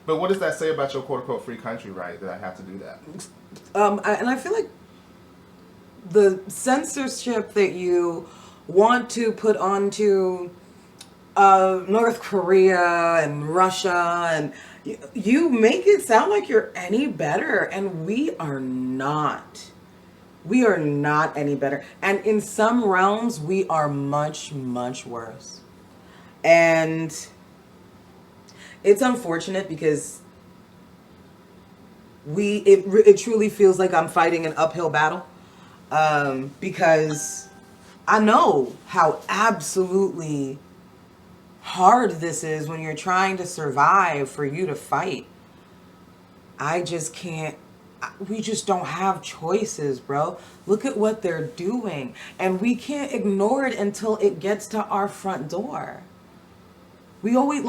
But what does that say about your quote-unquote free country, right, that I have to do that? And I feel like the censorship that you want to put onto North Korea and Russia, and you make it sound like you're any better, and we are not. We are not any better. And in some realms, we are much, much worse. And it's unfortunate because it truly feels like I'm fighting an uphill battle. Because I know how absolutely hard this is when you're trying to survive for you to fight. I just can't. We just don't have choices, bro. Look at what they're doing. And we can't ignore it until it gets to our front door. We always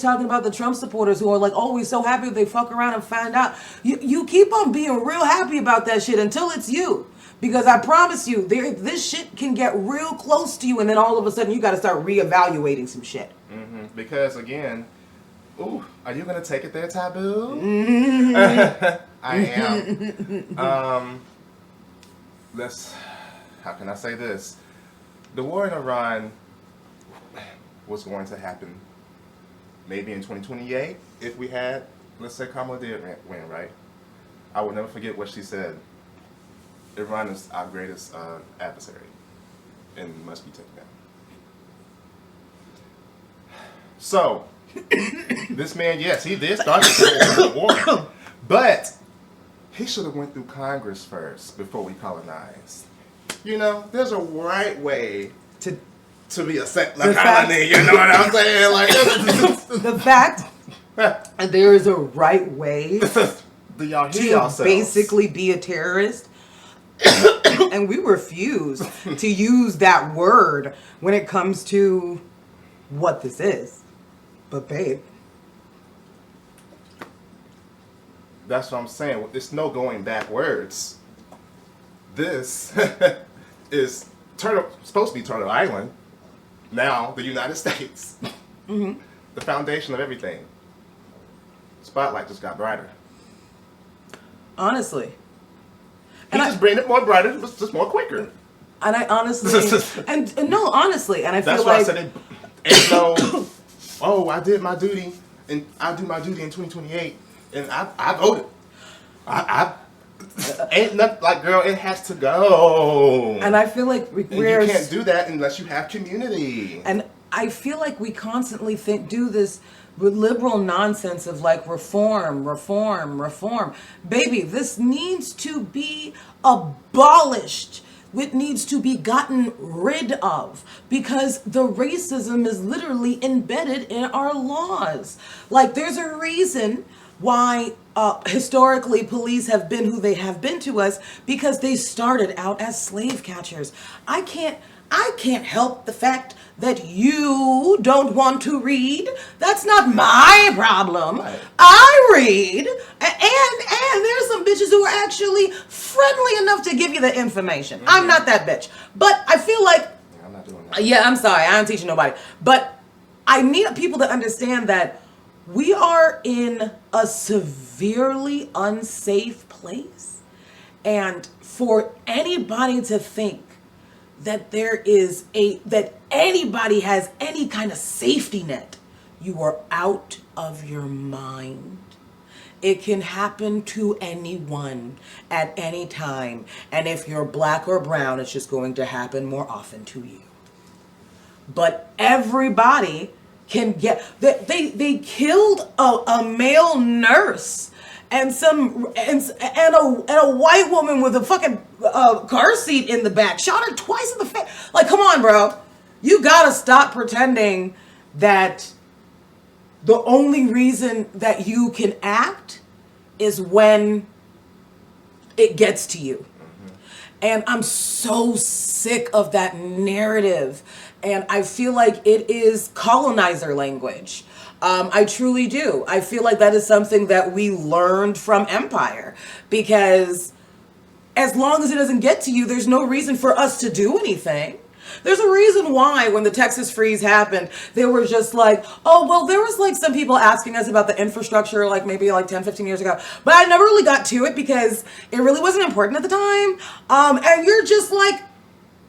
talking about the Trump supporters who are like, oh, we're so happy they fuck around and find out. You keep on being real happy about that shit until it's you. Because I promise you, this shit can get real close to you, and then all of a sudden you got to start reevaluating some shit. Mm-hmm. Because again, are you gonna take it there, Taboo? Mm-hmm. I am. How can I say this? The war in Iran was going to happen maybe in 2028 if we had, let's say Kamala did win, right? I will never forget what she said. Iran is our greatest adversary and must be taken down. So, this man, yes, he did start the war, but he should have went through Congress first before we colonized. You know, there's a right way to be a settler colony. You know what I'm saying? Like the fact there is a right way do y'all hear to yourselves? basically be a terrorist, and we refuse to use that word when it comes to what this is. But babe, that's what I'm saying. There's no going backwards. This is supposed to be Turtle Island. Now the United States. Mm-hmm. The foundation of everything. Spotlight just got brighter. honestly. He just bring it more brighter, just more quicker. And I honestly, and no, honestly, and I feel That's why like I said it. So, oh, I did my duty, and I'll do my duty in 2028, and I voted. I ain't nothing like, girl, it has to go. And I feel like you can't do that unless you have community. And I feel like we constantly do this with liberal nonsense of like reform. Baby, this needs to be abolished. It needs to be gotten rid of because the racism is literally embedded in our laws. Like, there's a reason why historically police have been who they have been to us, because they started out as slave catchers. I can't help the fact that you don't want to read. That's not my problem. Right. I read, and there's some bitches who are actually friendly enough to give you the information. Mm-hmm. I'm not that bitch, but I feel like, Yeah, I'm not doing that. yeah, I'm sorry, I ain't teaching nobody, but I need people to understand that we are in a severely unsafe place, and for anybody to think that that anybody has any kind of safety net, you are out of your mind. It can happen to anyone at any time, and if you're black or brown, it's just going to happen more often to you. But everybody can get, they killed a male nurse and a white woman with a fucking car seat in the back, shot her twice in the face. Like, come on, bro. You gotta stop pretending that the only reason that you can act is when it gets to you. And I'm so sick of that narrative. And I feel like it is colonizer language. I truly do. I feel like that is something that we learned from empire, because as long as it doesn't get to you, there's no reason for us to do anything. There's a reason why when the Texas freeze happened, they were just like, oh, well, there was like some people asking us about the infrastructure, like maybe like 10, 15 years ago. But I never really got to it because it really wasn't important at the time. And you're just like,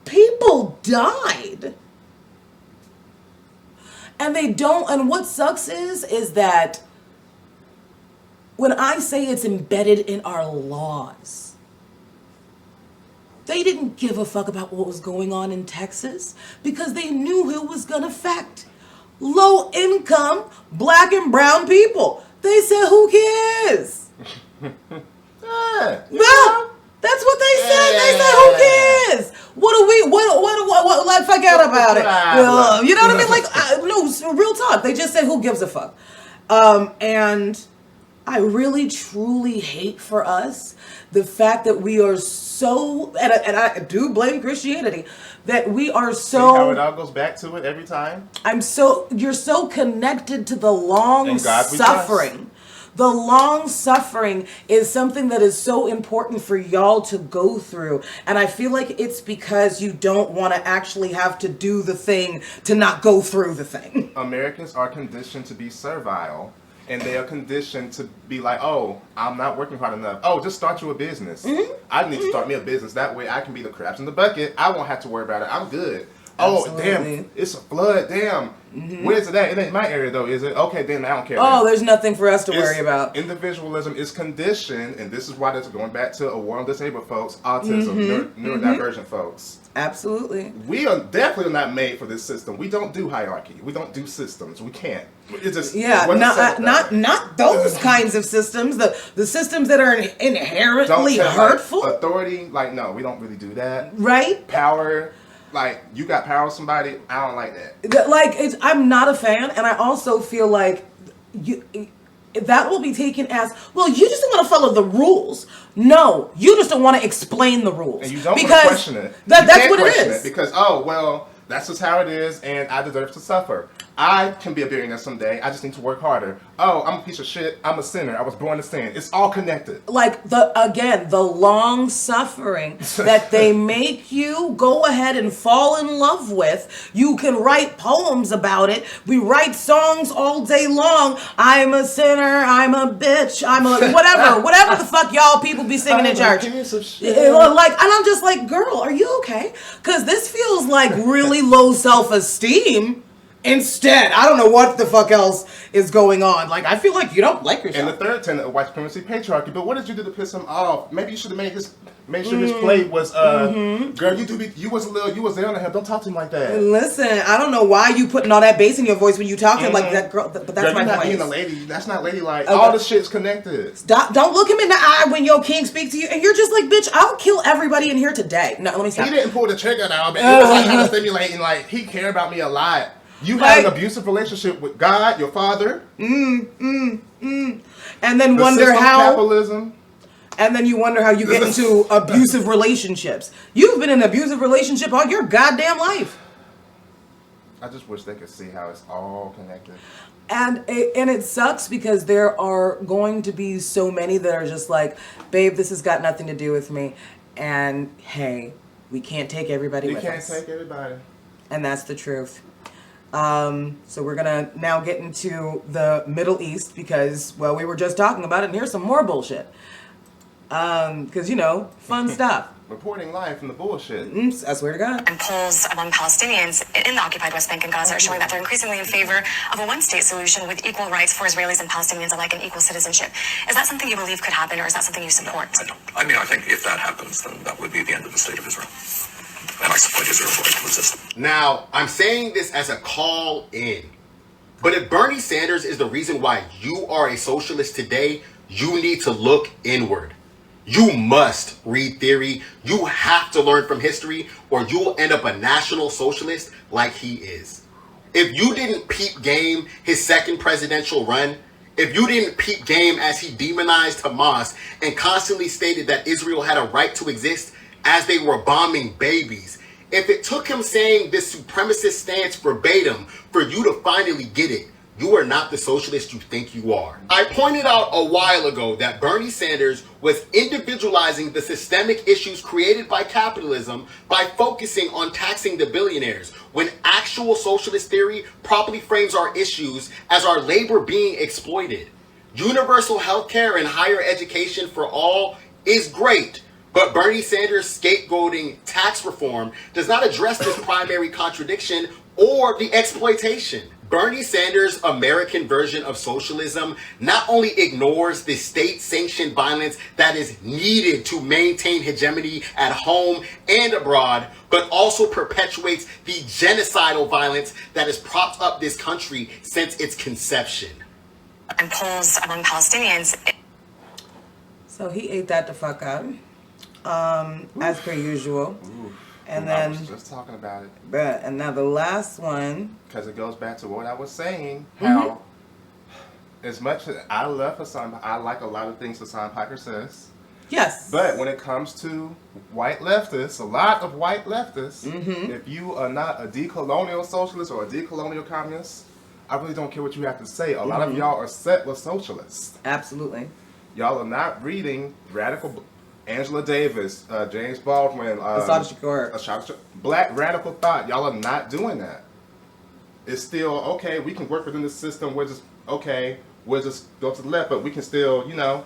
people died. And they don't, and what sucks is that when I say it's embedded in our laws, they didn't give a fuck about what was going on in Texas because they knew it was going to affect low income black and brown people. They said, who cares? Well, that's what they said. They said, who cares? What, like, forget about it. Well, you know what I mean? Like, no, real talk. They just said, who gives a fuck? And I really, truly hate for us the fact that we are so, and I do blame Christianity, that we are so. See how it all goes back to it every time? You're so connected to the long And God we suffering. The long suffering is something that is so important for y'all to go through. And I feel like it's because you don't want to actually have to do the thing to not go through the thing. Americans are conditioned to be servile, and they are conditioned to be like, oh, I'm not working hard enough. Oh, just start you a business. I need to start me a business. That way I can be the crabs in the bucket. I won't have to worry about it. I'm good. Absolutely. Oh, damn, it's a flood. Damn. Where's it at? It ain't my area, though, is it? Okay, then I don't care. Oh, there's nothing for us to worry about. Individualism is conditioned, and this is why that's going back to a war on disabled folks, autism, neurodivergent folks. Absolutely. We are definitely not made for this system. We don't do hierarchy. We don't do systems. We can't. It's just not those kinds of systems. The systems that are inherently hurtful. Like, authority, like, no, we don't really do that. Right? Power. Like, you got power with somebody, I don't like that. Like, I'm not a fan, and I also feel like that will be taken as, well, you just don't want to follow the rules. No, you just don't want to explain the rules. And you don't want to question it. That's what it is. Because, oh, well, that's just how it is, and I deserve to suffer. I can be a billionaire someday. I just need to work harder. Oh, I'm a piece of shit. I'm a sinner. I was born to sin. It's all connected. Like, the long suffering that they make you go ahead and fall in love with. You can write poems about it. We write songs all day long. I'm a sinner. I'm a bitch. I'm a whatever the fuck y'all people be singing in church. Like, and I'm just like, girl, are you okay? Because this feels like really low self-esteem. instead. I don't know what the fuck else is going on. Like, I feel like you don't like yourself. And the third tenet of white supremacy, patriarchy. But what did you do to piss him off? Maybe you should have made sure his plate was girl, you was there on the hell. Don't talk to him like that. Listen, I don't know why you putting all that bass in your voice when you talk to him like that, girl. But that's girl, my you're not voice. being a lady. That's not ladylike. Okay. All the shit's connected. Don't look him in the eye when your king speaks to you, and you're just like, bitch, I'll kill everybody in here today. No, let me stop. He didn't pull the trigger now, but it was like kind of stimulating. Like, he cared about me a lot. You had an abusive relationship with God, your father. And then wonder how capitalism. And then you wonder how you get into abusive relationships. You've been in an abusive relationship all your goddamn life. I just wish they could see how it's all connected. And it sucks because there are going to be so many that are just like, babe, this has got nothing to do with me. And hey, we can't take everybody with us. You can't take everybody. And that's the truth. So we're gonna now get into the Middle East because, well, we were just talking about it, and here's some more bullshit. Because, you know, fun stuff. Reporting live from the bullshit. I swear to God. And polls among Palestinians in the occupied West Bank and Gaza are showing that they're increasingly in favor of a one-state solution with equal rights for Israelis and Palestinians alike and equal citizenship. Is that something you believe could happen, or is that something you support? I don't. I mean, I think if that happens, then that would be the end of the state of Israel. And I support Israel's right to exist. Now, I'm saying this as a call in. But if Bernie Sanders is the reason why you are a socialist today, you need to look inward. You must read theory. You have to learn from history, or you'll end up a national socialist like he is. If you didn't peep game his second presidential run, if you didn't peep game as he demonized Hamas and constantly stated that Israel had a right to exist as they were bombing babies, if it took him saying this supremacist stance verbatim for you to finally get it, you are not the socialist you think you are. I pointed out a while ago that Bernie Sanders was individualizing the systemic issues created by capitalism by focusing on taxing the billionaires, when actual socialist theory properly frames our issues as our labor being exploited. Universal health care and higher education for all is great, but Bernie Sanders' scapegoating tax reform does not address this primary contradiction or the exploitation. Bernie Sanders' American version of socialism not only ignores the state-sanctioned violence that is needed to maintain hegemony at home and abroad, but also perpetuates the genocidal violence that has propped up this country since its conception. And polls among Palestinians. So he ate that the fuck up, as per usual. And I then, was just talking about it. and now the last one. Because it goes back to what I was saying, how as much as I love Hassan, I like a lot of things Hassan Piker says. Yes. But when it comes to white leftists, a lot of white leftists, if you are not a decolonial socialist or a decolonial communist, I really don't care what you have to say. A lot of y'all are settler socialists. Absolutely. Y'all are not reading radical Angela Davis, James Baldwin, Assata Shakur. Black radical thought. Y'all are not doing that. It's still, okay, we can work within the system. We'll just go to the left, but we can still, you know,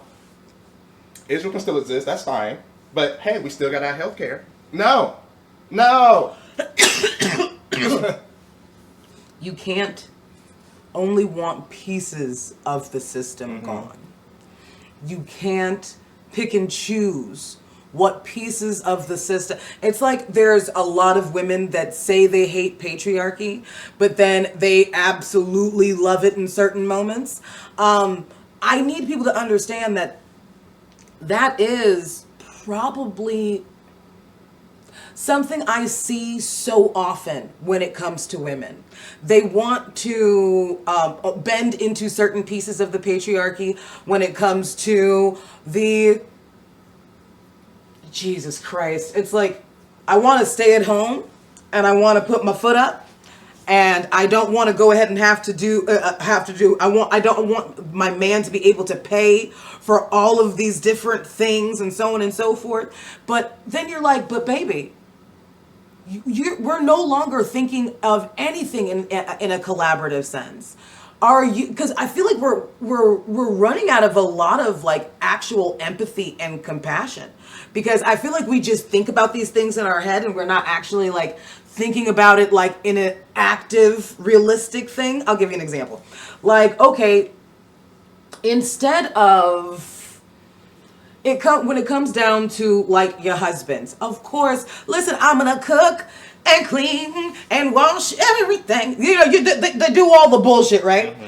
Israel can still exist. That's fine. But hey, we still got our health care. No. You can't only want pieces of the system gone. You can't pick and choose what pieces of the system. It's like there's a lot of women that say they hate patriarchy, but then they absolutely love it in certain moments. I need people to understand that that is probably something I see so often when it comes to women. They want to bend into certain pieces of the patriarchy when it comes to the... Jesus Christ. It's like, I want to stay at home and I want to put my foot up and I don't want to go ahead and I don't want my man to be able to pay for all of these different things and so on and so forth. But then you're like, but baby, we're no longer thinking of anything in a collaborative sense. are you, because I feel like we're running out of a lot of like actual empathy and compassion, because I feel like we just think about these things in our head and we're not actually like thinking about it like in an active, realistic thing. I'll give you an example. Like, okay, instead of when it comes down to like your husbands, of course, listen, I'm gonna cook and clean and wash everything. You know, they do all the bullshit, right? Mm-hmm.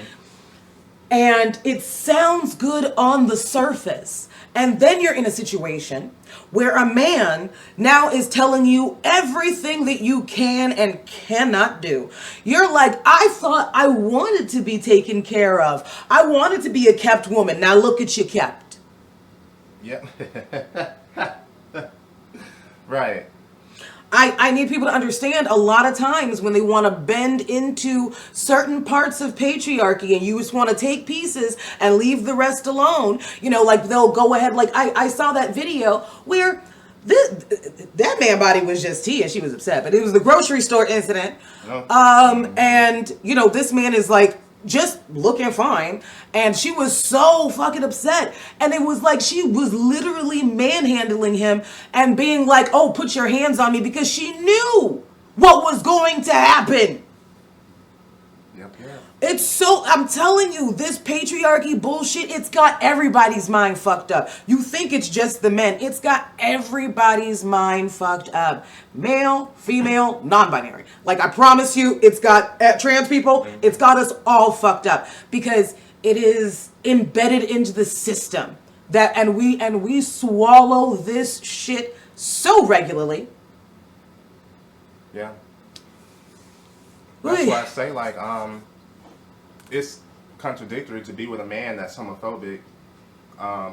And it sounds good on the surface. And then you're in a situation where a man now is telling you everything that you can and cannot do. You're like, I thought I wanted to be taken care of. I wanted to be a kept woman. Now look at you kept. Yep. Right. I need people to understand, a lot of times when they want to bend into certain parts of patriarchy and you just want to take pieces and leave the rest alone, you know, like they'll go ahead. Like I saw that video where that man body was just tea and she was upset, but it was the grocery store incident. Oh. And you know, this man is like just looking fine, and she was so fucking upset, and it was like she was literally manhandling him and being like, oh, put your hands on me, because she knew what was going to happen. Yep. It's so, I'm telling you, this patriarchy bullshit, it's got everybody's mind fucked up. You think it's just the men. It's got everybody's mind fucked up. Male, female, non-binary. Like, I promise you, it's got trans people, it's got us all fucked up. Because it is embedded into the system. And we swallow this shit so regularly. Yeah. That's why I say, like, it's contradictory to be with a man that's homophobic,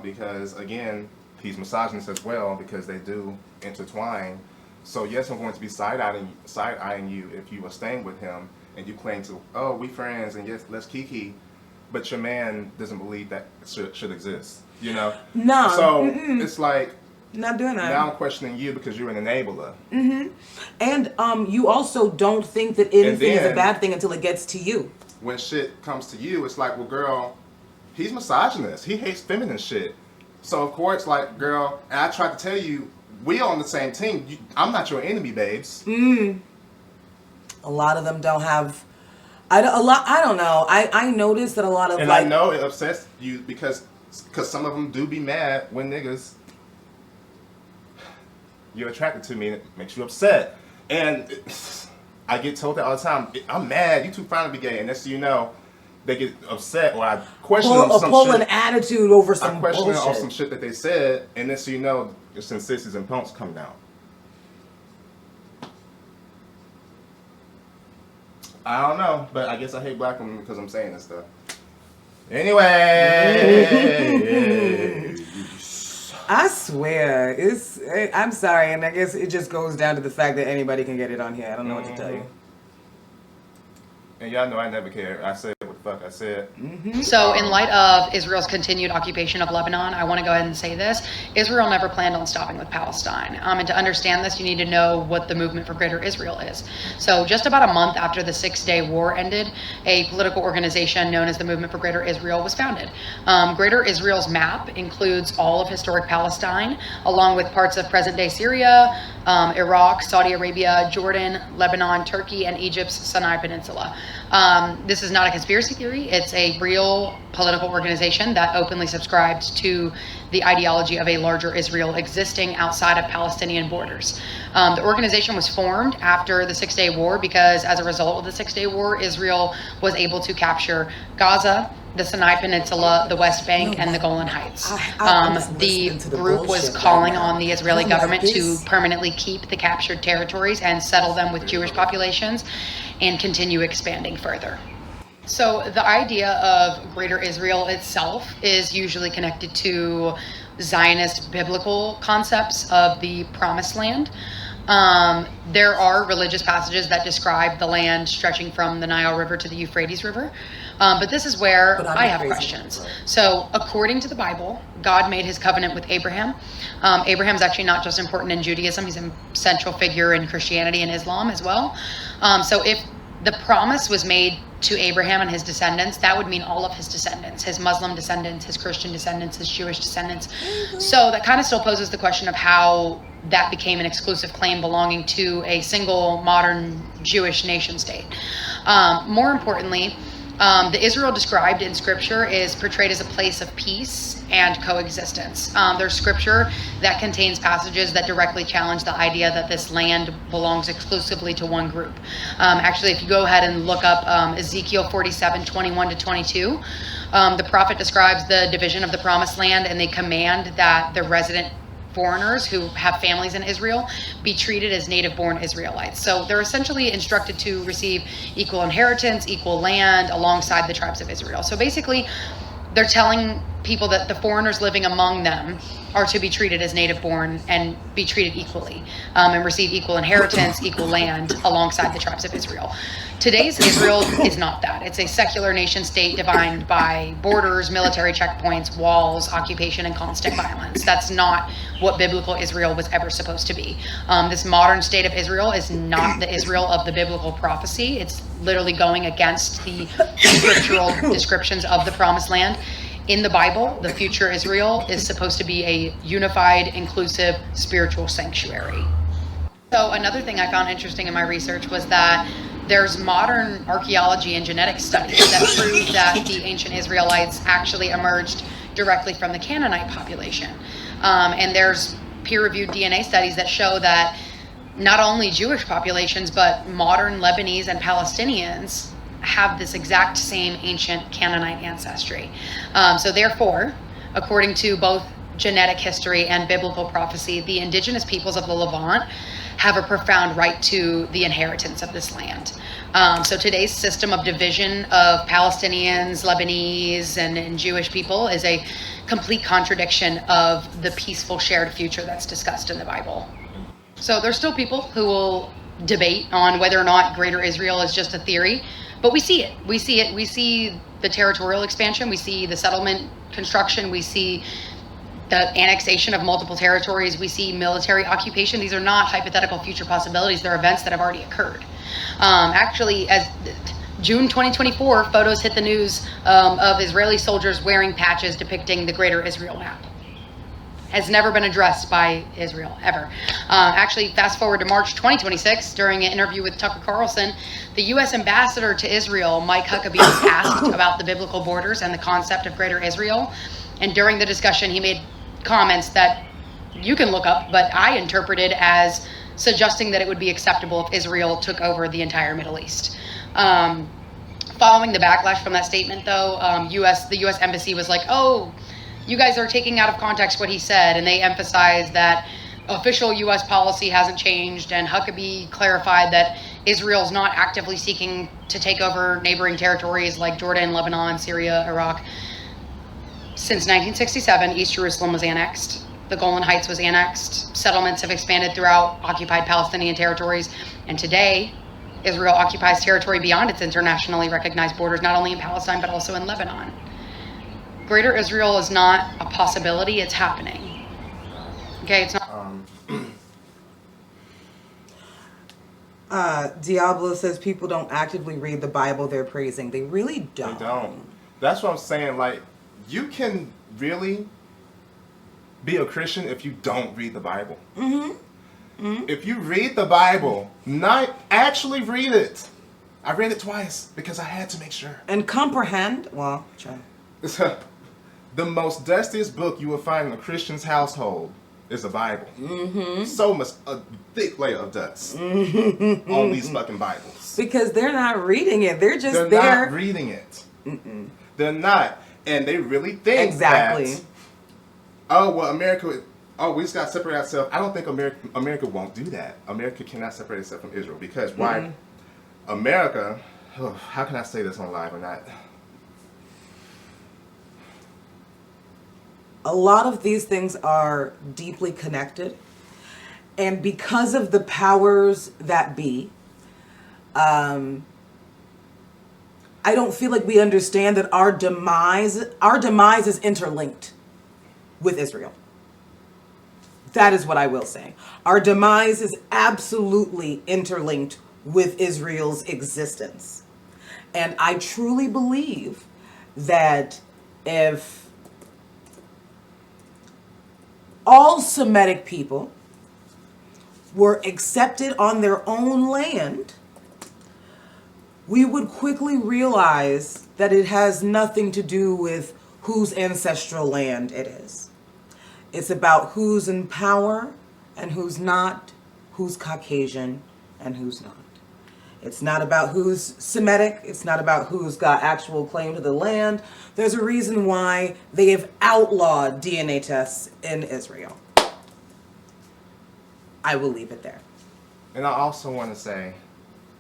because again, he's misogynist as well, because they do intertwine. So yes, I'm going to be side-eyeing you if you are staying with him and you claim to, oh, we friends and yes, let's kiki, but your man doesn't believe that should exist, you know? No. So it's like, not doing that. Now I'm questioning you because you're an enabler. Mm-hmm. And you also don't think that anything is a bad thing until it gets to you. When shit comes to you, it's like, well, girl, he's misogynist. He hates feminine shit. So, of course, like, girl, and I tried to tell you, we on the same team. I'm not your enemy, babes. A lot of them don't have... I don't know. I noticed that a lot of... And I know it upsets you because some of them do be mad when niggas... You're attracted to me and it makes you upset. And... I get told that all the time. I'm mad. You too fine to be gay, and next thing you know, they get upset, or I question them some pull shit. An attitude over some bullshit. I question them on some shit that they said, and next thing you know, some sissies and punks come down. I don't know, but I guess I hate black women because I'm saying this stuff. Anyway. I swear, I'm sorry, and I guess it just goes down to the fact that anybody can get it on here. I don't know what to tell you. And y'all know I never care. I said what the fuck I said. So in light of Israel's continued occupation of Lebanon, I want to go ahead and say this. Israel never planned on stopping with Palestine. And to understand this, you need to know what the movement for Greater Israel is. So just about a month after the 6-day war ended, a political organization known as the Movement for Greater Israel was founded. Greater Israel's map includes all of historic Palestine, along with parts of present-day Syria, Iraq, Saudi Arabia, Jordan, Lebanon, Turkey, and Egypt's Sinai Peninsula. This is not a conspiracy theory. It's a real political organization that openly subscribes to the ideology of a larger Israel existing outside of Palestinian borders. The organization was formed after the 6-day war because as a result of the 6-day war, Israel was able to capture Gaza, the Sinai Peninsula, the West Bank, and the Golan Heights. The group was calling on the Israeli government to permanently keep the captured territories and settle them with Jewish populations and continue expanding further. So the idea of Greater Israel itself is usually connected to Zionist biblical concepts of the Promised Land. There are religious passages that describe the land stretching from the Nile River to the Euphrates River. But this is where I have questions. Right. So according to the Bible, God made his covenant with Abraham. Abraham's actually not just important in Judaism, he's a central figure in Christianity and Islam as well. So if the promise was made to Abraham and his descendants, that would mean all of his descendants, his Muslim descendants, his Christian descendants, his Jewish descendants. So that kind of still poses the question of how that became an exclusive claim belonging to a single modern Jewish nation state. More importantly, the Israel described in scripture is portrayed as a place of peace and coexistence. There's scripture that contains passages that directly challenge the idea that this land belongs exclusively to one group. Actually, if you go ahead and look up Ezekiel 47:21-22, the prophet describes the division of the promised land, and they command that the resident foreigners who have families in Israel be treated as native-born Israelites. So they're essentially instructed to receive equal inheritance, equal land alongside the tribes of Israel. So basically, they're telling people that the foreigners living among them are to be treated as native-born and be treated equally, and receive equal inheritance, equal land alongside the tribes of Israel. Today's Israel is not that. It's a secular nation state defined by borders, military checkpoints, walls, occupation, and constant violence. That's not what biblical Israel was ever supposed to be. This modern state of Israel is not the Israel of the biblical prophecy. It's literally going against the scriptural descriptions of the promised land. In the Bible, the future Israel is supposed to be a unified, inclusive, spiritual sanctuary. So another thing I found interesting in my research was that there's modern archaeology and genetic studies that prove that the ancient Israelites actually emerged directly from the Canaanite population. And there's peer-reviewed DNA studies that show that not only Jewish populations, but modern Lebanese and Palestinians have this exact same ancient Canaanite ancestry. So therefore, according to both genetic history and biblical prophecy, the indigenous peoples of the Levant have a profound right to the inheritance of this land. So today's system of division of Palestinians, Lebanese, and Jewish people is a complete contradiction of the peaceful shared future that's discussed in the Bible. So there's still people who will debate on whether or not Greater Israel is just a theory, but we see it. We see the territorial expansion. We see the settlement construction. We see the annexation of multiple territories. We see military occupation. These are not hypothetical future possibilities. They're events that have already occurred. Actually, as June 2024, photos hit the news of Israeli soldiers wearing patches depicting the Greater Israel map. Has never been addressed by Israel, ever. Actually, fast forward to March 2026, during an interview with Tucker Carlson, the U.S. ambassador to Israel, Mike Huckabee, was asked about the biblical borders and the concept of Greater Israel. And during the discussion, he made comments that you can look up, but I interpreted as suggesting that it would be acceptable if Israel took over the entire Middle East. Following the backlash from that statement, though, the U.S. Embassy was like, oh, you guys are taking out of context what he said, and they emphasized that official U.S. policy hasn't changed, and Huckabee clarified that Israel's not actively seeking to take over neighboring territories like Jordan, Lebanon, Syria, Iraq. Since 1967, East Jerusalem was annexed. The Golan Heights was annexed. Settlements have expanded throughout occupied Palestinian territories, and today, Israel occupies territory beyond its internationally recognized borders, not only in Palestine, but also in Lebanon. Greater Israel is not a possibility, it's happening. Okay, it's not. Diablo says people don't actively read the Bible they're praising. They really don't. They don't. That's what I'm saying. Like, you can really be a Christian if you don't read the Bible. If you read the Bible, not actually read it. I read it twice because I had to make sure. And comprehend, well, try. The most dustiest book you will find in a Christian's household is the Bible. So much, a thick layer of dust on these fucking Bibles. Because they're not reading it. They're just They're there. not reading it. They're not. And they really think that, oh, well, America, we just got to separate ourselves. I don't think America won't do that. America cannot separate itself from Israel. Because why? America, how can I say this on live or not? A lot of these things are deeply connected. And because of the powers that be, I don't feel like we understand that our demise is interlinked with Israel. That is what I will say. Our demise is absolutely interlinked with Israel's existence. And I truly believe that if all Semitic people were accepted on their own land, we would quickly realize that it has nothing to do with whose ancestral land it is. It's about who's in power and who's not, who's Caucasian and who's not. It's not about who's Semitic. It's not about who's got actual claim to the land. There's a reason why they have outlawed DNA tests in Israel. I will leave it there. And I also want to say,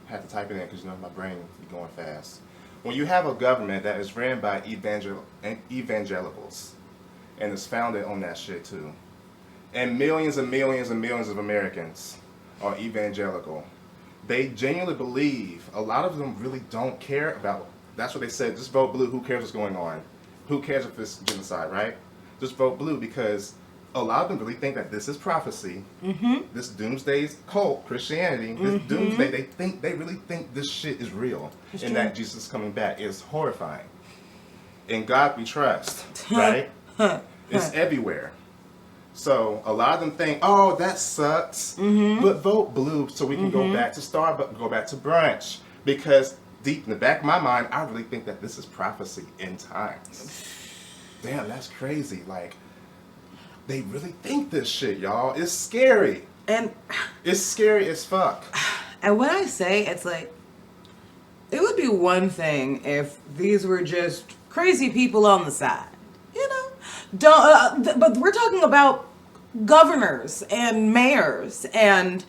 I had to type it in because my brain be going fast. When you have a government that is ran by evangelicals, and is founded on that shit too, and millions and millions and millions of Americans are evangelical, they genuinely believe, a lot of them really don't care about, that's what they said, just vote blue, who cares what's going on? Who cares if it's genocide, right? Just vote blue, because a lot of them really think that this is prophecy, this doomsday cult, Christianity, this doomsday, they really think this shit is real, and that Jesus is coming back. Is horrifying. In God we trust, right? It's everywhere. So a lot of them think, oh, that sucks, but vote blue so we can go back to Starbucks, go back to brunch, because deep in the back of my mind, I really think that this is prophecy in times. Damn, that's crazy. Like, they really think this shit, y'all. It's scary. And it's scary as fuck. And when I say, it's like, it would be one thing if these were just crazy people on the side, you know? But we're talking about governors and mayors and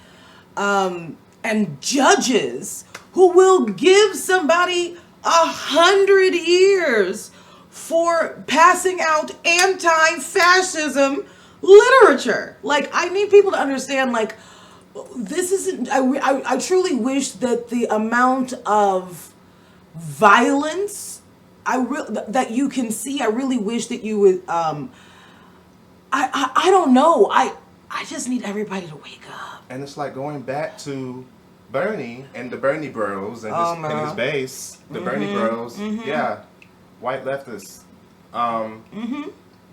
judges who will give somebody 100 years for passing out anti-fascism literature. Like, I need people to understand, like, this isn't, I truly wish that the amount of violence that you can see, I really wish that you would, I don't know, I just need everybody to wake up. And it's like going back to Bernie and the Bernie bros and his base, the Bernie bros, yeah, white leftists.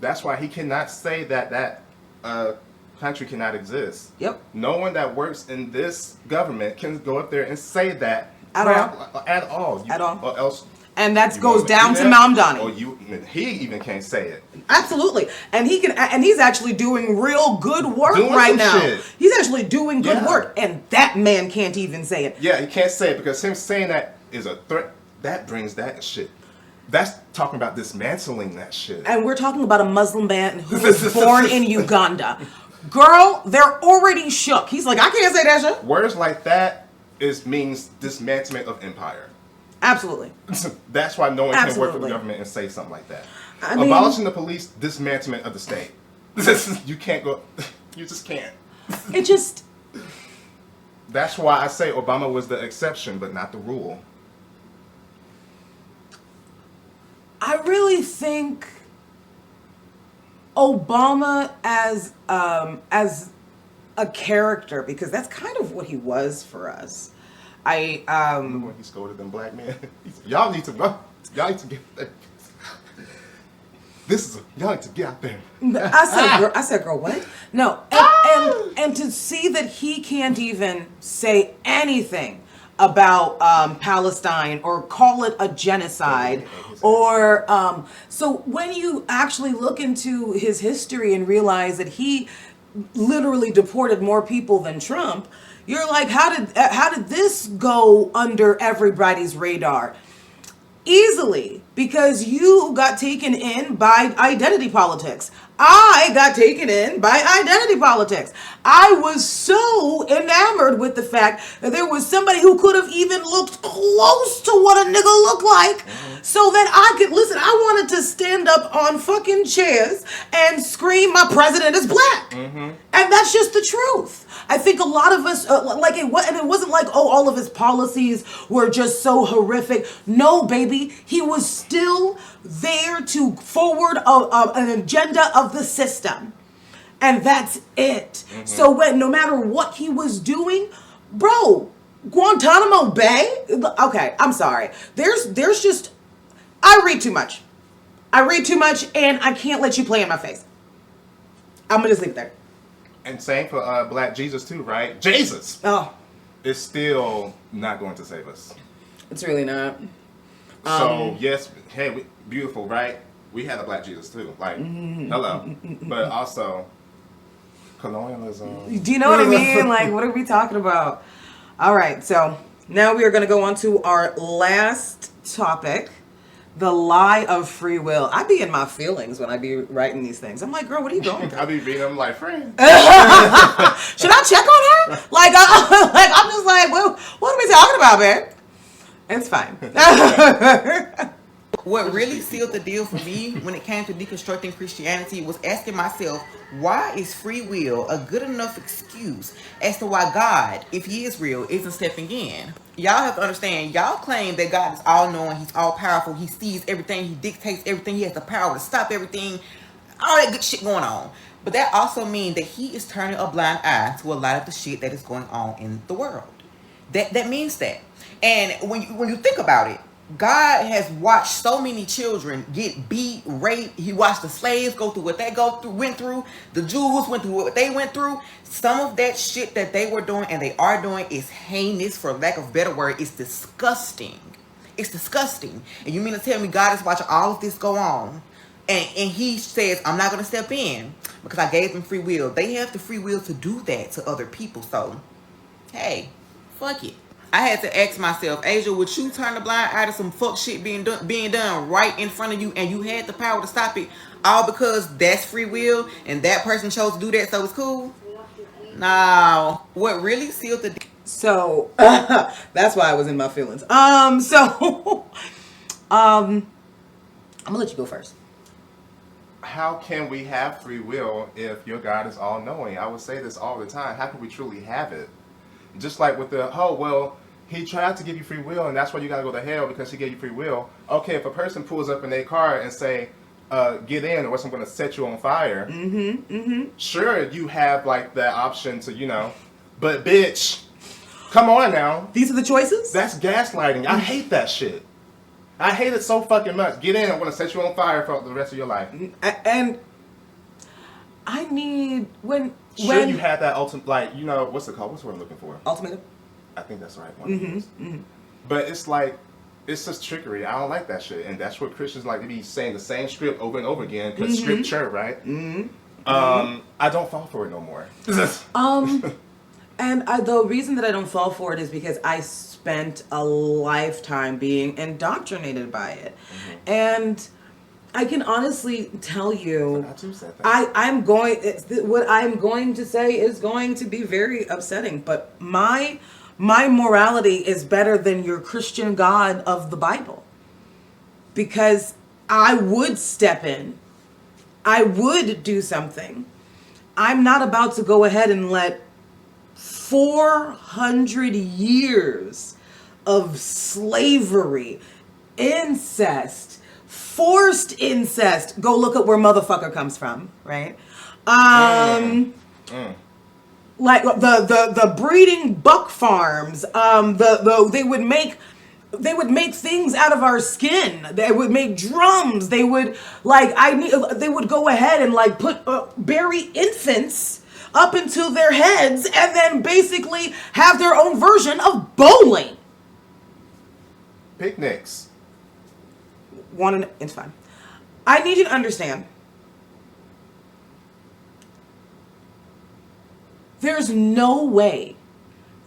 That's why he cannot say that country cannot exist. Yep. No one that works in this government can go up there and say that at all. Or else. And that goes down to Mamdani. Or he even can't say it. Absolutely. And he's actually doing real good work right now. Shit. He's actually doing good work, and that man can't even say it. Yeah, he can't say it because him saying that is a threat. That brings that shit. That's talking about dismantling that shit. And we're talking about a Muslim man who was born in Uganda. Girl, they're already shook. He's like, I can't say that shit. Words like that means dismantlement of empire. Absolutely. That's why no one can work for the government and say something like that. Abolishing the police, dismantlement of the state. You can't go. You just can't. It just. That's why I say Obama was the exception, but not the rule. I really think Obama as a character, because that's kind of what he was for us. When he scolded them black men, y'all need to run. Y'all need to get there. Y'all need to get out there. I said, girl, what? No, and to see that he can't even say anything about Palestine or call it a genocide, or so when you actually look into his history and realize that he literally deported more people than Trump, you're like, how did this go under everybody's radar? Easily, because you got taken in by identity politics. I got taken in by identity politics. I was so enamored with the fact that there was somebody who could have even looked close to what a nigga looked like, so that I could listen. I wanted to stand up on fucking chairs and scream, "My president is black," and that's just the truth. I think a lot of us it wasn't like, oh, all of his policies were just so horrific. No, baby, he was still there to forward an agenda of the system, and that's it. So no matter what he was doing, bro, Guantanamo Bay? Okay, I'm sorry. There's just, I read too much. And I can't let you play in my face. I'm gonna just leave it there. And same for Black Jesus too, right? Jesus! Oh. It's still not going to save us. It's really not. So, yes, hey, beautiful, right? We had a Black Jesus too. Like, hello. But also, colonialism. Do you know what I mean? Like, what are we talking about? All right, so now we are going to go on to our last topic, the lie of free will. I be in my feelings when I be writing these things. I'm like, girl, what are you going through? I be reading them like, friend. Should I check on her? Like, I'm just like, well, what are we talking about, man? It's fine. What really sealed the deal for me when it came to deconstructing Christianity was asking myself, why is free will a good enough excuse as to why God, if he is real, isn't stepping in? Y'all have to understand, y'all claim that God is all-knowing, he's all-powerful, he sees everything, he dictates everything, he has the power to stop everything, all that good shit going on. But that also means that he is turning a blind eye to a lot of the shit that is going on in the world. That means that. And when you think about it, God has watched so many children get beat, raped. He watched the slaves go through what they went through. The Jews went through what they went through. Some of that shit that they were doing and they are doing is heinous, for lack of a better word. It's disgusting. It's disgusting. And you mean to tell me God is watching all of this go on, and he says, I'm not going to step in because I gave them free will. They have the free will to do that to other people. So, hey, fuck it. I had to ask myself, Asia, would you turn a blind eye to some fuck shit being done right in front of you, and you had the power to stop it, all because that's free will and that person chose to do that, so it's cool? No. What really sealed the deal? So that's why I was in my feelings. I'm gonna let you go first. How can we have free will if your God is all-knowing? I would say this all the time. How can we truly have it? Just like with the, oh, well, he tried to give you free will, and that's why you got to go to hell, because he gave you free will. Okay, if a person pulls up in their car and say, get in, or else I'm going to set you on fire. Sure, you have, like, that option to, but bitch, come on now. These are the choices? That's gaslighting. I hate that shit. I hate it so fucking much. Get in, I'm going to set you on fire for the rest of your life. And I need, Sure, you had that ultimate, like, what's it called? What's the word I'm looking for? Ultimatum? I think that's the right one. But it's like, it's just trickery. I don't like that shit. And that's what Christians like to be saying the same script over and over again, because scripture, right? I don't fall for it no more. And the reason that I don't fall for it is because I spent a lifetime being indoctrinated by it. And I can honestly tell you, what I'm going to say is going to be very upsetting, but my morality is better than your Christian God of the Bible, because I would step in. I would do something. I'm not about to go ahead and let 400 years of slavery, incest, forced incest. Go look at where motherfucker comes from, right? Like the breeding buck farms. They would make things out of our skin. They would make drums. They would they would go ahead and bury infants up into their heads and then basically have their own version of bowling. Picnics. It's fine. I need you to understand. There's no way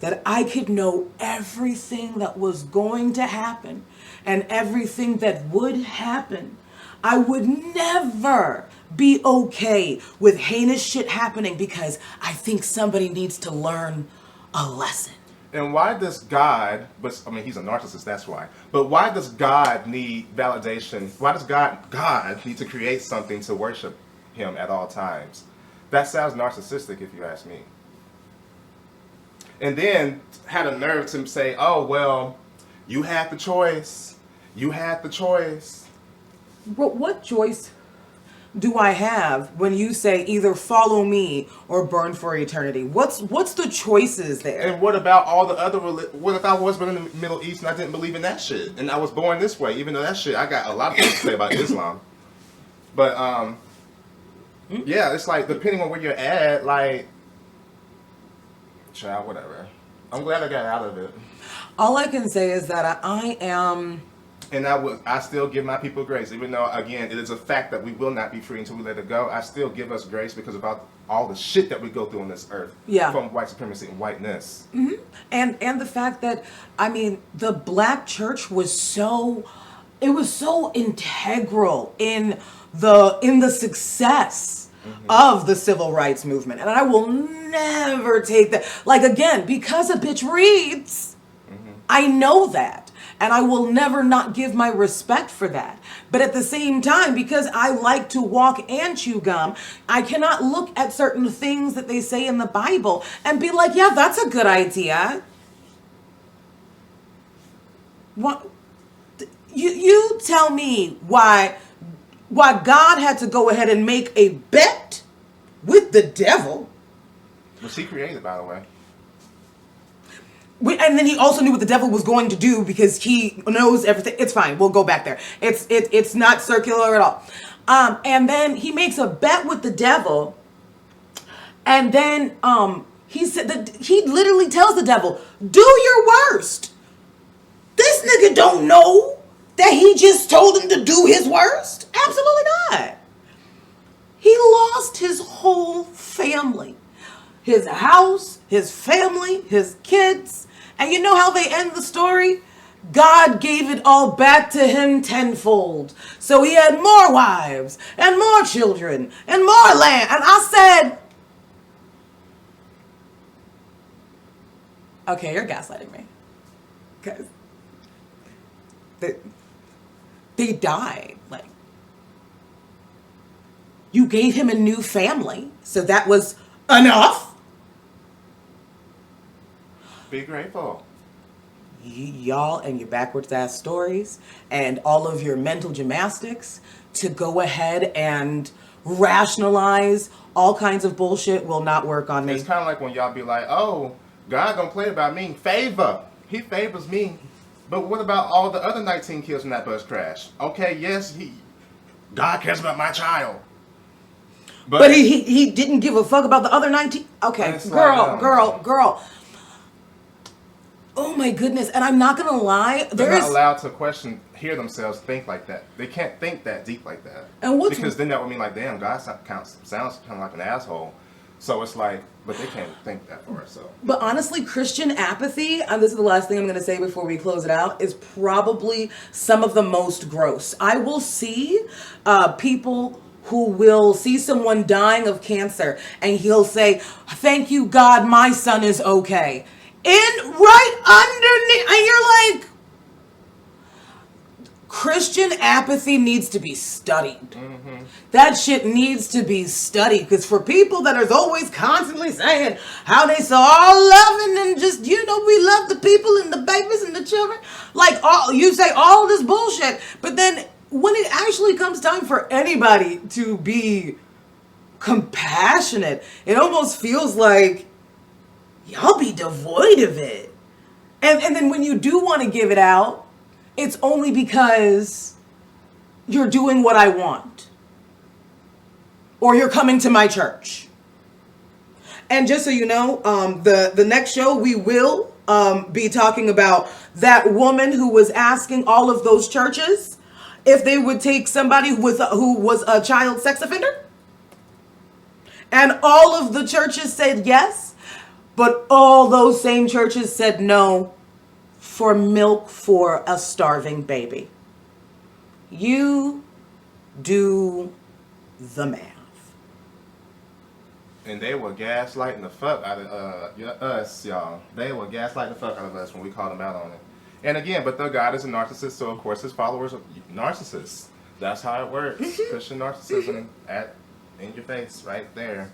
that I could know everything that was going to happen and everything that would happen. I would never be okay with heinous shit happening because I think somebody needs to learn a lesson. And why does God, he's a narcissist, that's why. But why does God need validation? Why does God need to create something to worship him at all times? That sounds narcissistic if you ask me. And then had a nerve to say, oh, well, you had the choice. You had the choice. But what choice do I have when you say either follow me or burn for eternity? What's the choices there? And what about all the other what if I was born in the Middle East and I didn't believe in that shit? And I was born this way, even though that shit, I got a lot of things to say about Islam. But, yeah, it's like, depending on where you're at, like, child, whatever. I'm glad I got out of it. All I can say is that I am... And I still give my people grace, even though, again, it is a fact that we will not be free until we let it go. I still give us grace because of all the shit that we go through on this earth. Yeah. From white supremacy and whiteness. Mm-hmm. And the fact that, I mean, the black church was so integral in the success of the civil rights movement. And I will never take that. Like, again, because a bitch reads, I know that. And I will never not give my respect for that. But at the same time, because I like to walk and chew gum, I cannot look at certain things that they say in the Bible and be like, yeah, that's a good idea. What? You tell me why God had to go ahead and make a bet with the devil. Was he created, by the way? And then he also knew what the devil was going to do because he knows everything. It's fine. We'll go back there. It's not circular at all. And then he makes a bet with the devil. And then he said that he literally tells the devil, do your worst. This nigga don't know that he just told him to do his worst. Absolutely not. He lost his whole family. His house, his family, his kids. And you know how they end the story? God gave it all back to him tenfold. So he had more wives and more children and more land. And I said, okay, you're gaslighting me. Because they died. Like, you gave him a new family. So that was enough. Be grateful. Y'all and your backwards ass stories and all of your mental gymnastics to go ahead and rationalize all kinds of bullshit will not work on me. It's kind of like when y'all be like, oh, God don't play about me. Favor. He favors me. But what about all the other 19 kills in that bus crash? Okay, yes, God cares about my child. But he didn't give a fuck about the other 19. Okay, girl. Oh my goodness. And I'm not going to lie. They're not allowed to hear themselves think like that. They can't think that deep like that. Because then that would mean like, damn, God sounds kind of like an asshole. So it's like, but they can't think that far. So. But honestly, Christian apathy, and this is the last thing I'm going to say before we close it out, is probably some of the most gross. I will see people who will see someone dying of cancer and he'll say, thank you, God, my son is okay. Right underneath, and you're like, Christian apathy needs to be studied. Mm-hmm. That shit needs to be studied, because for people that are always constantly saying how they so all loving and just, we love the people and the babies and the children, like you say all this bullshit, but then when it actually comes time for anybody to be compassionate, it almost feels like y'all be devoid of it. And then when you do want to give it out, it's only because you're doing what I want. Or you're coming to my church. And just so you know, the next show we will be talking about that woman who was asking all of those churches if they would take somebody who was a child sex offender. And all of the churches said yes. But all those same churches said no for milk for a starving baby. You do the math. And they were gaslighting the fuck out of us, y'all. They were gaslighting the fuck out of us when we called them out on it. And again, but the God is a narcissist, so of course his followers are narcissists. That's how it works. Christian narcissism in your face, right there.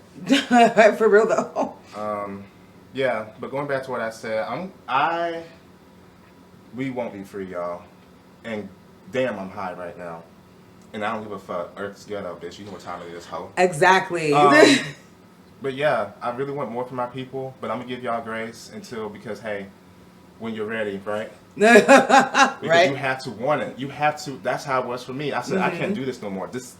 For real though. Yeah, but going back to what I said, we won't be free, y'all. And damn, I'm high right now. And I don't give a fuck. Earth's ghetto, bitch. You know what time it is, ho. Exactly. But yeah, I really want more from my people, but I'm gonna give y'all grace because hey, when you're ready, right? Because Right. you have to want it. You have to. That's how it was for me. I said I can't do this no more. This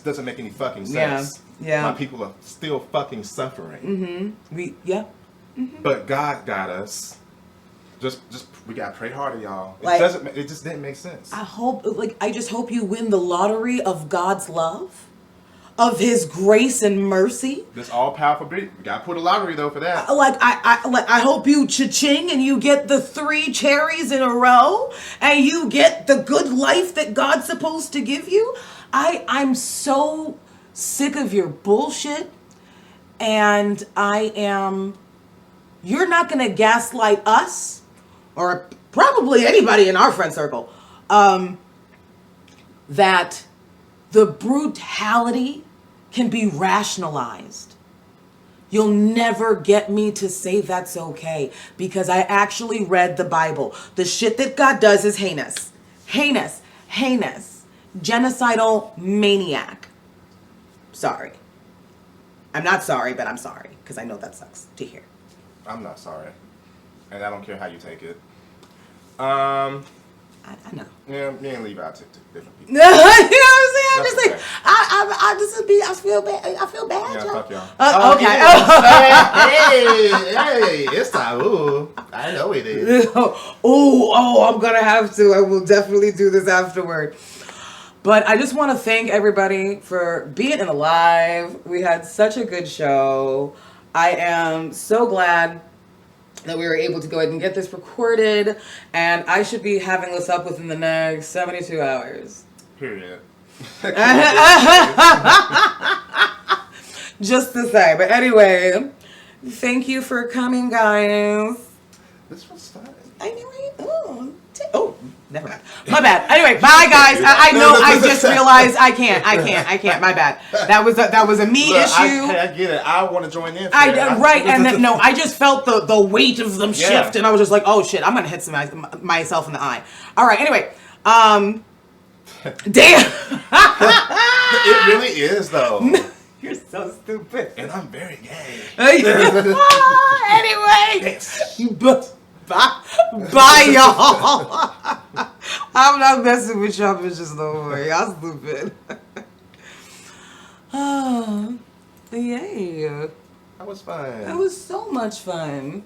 doesn't make any fucking sense. Yeah. My people are still fucking suffering. But God got us. Just we gotta pray harder, y'all. It just didn't make sense. I just hope you win the lottery of God's love, of His grace and mercy. This all powerful beat. We gotta put a lottery though for that. I hope you cha-ching and you get the 3 cherries in a row and you get the good life that God's supposed to give you. I'm so sick of your bullshit, and you're not gonna gaslight us or probably anybody in our friend circle that the brutality can be rationalized. You'll never get me to say that's okay, because I actually read the Bible. The shit that God does is heinous. Heinous. Heinous. Genocidal maniac. Sorry. I'm not sorry, but I'm sorry, because I know that sucks to hear. I'm not sorry. And I don't care how you take it. I know. Yeah, me and Levi took different people. You know what I'm saying? I'm That's just like, okay. I feel bad. I feel bad, Yeah, y'all. fuck y'all. Okay. Hey, it's time. Ooh, I know it is. I'm gonna have to. I will definitely do this afterward. But I just want to thank everybody for being alive. We had such a good show. I am so glad that we were able to go ahead and get this recorded, and I should be having this up within the next 72 hours. Period. Just to say. But anyway, thank you for coming, guys. This was fun. Oh, never mind. My bad. Anyway, bye, guys. I know. I just realized I can't. My bad. That was a me issue. I get it. I want to join in. I just felt the weight of them shift, and I was just like, oh shit, I'm gonna hit myself in the eye. All right. Anyway, damn. It really is though. You're so stupid. And I'm very gay. Anyway, bye, y'all. I'm not messing with y'all bitches no more. Y'all stupid. Oh, yay. That was fun. That was so much fun.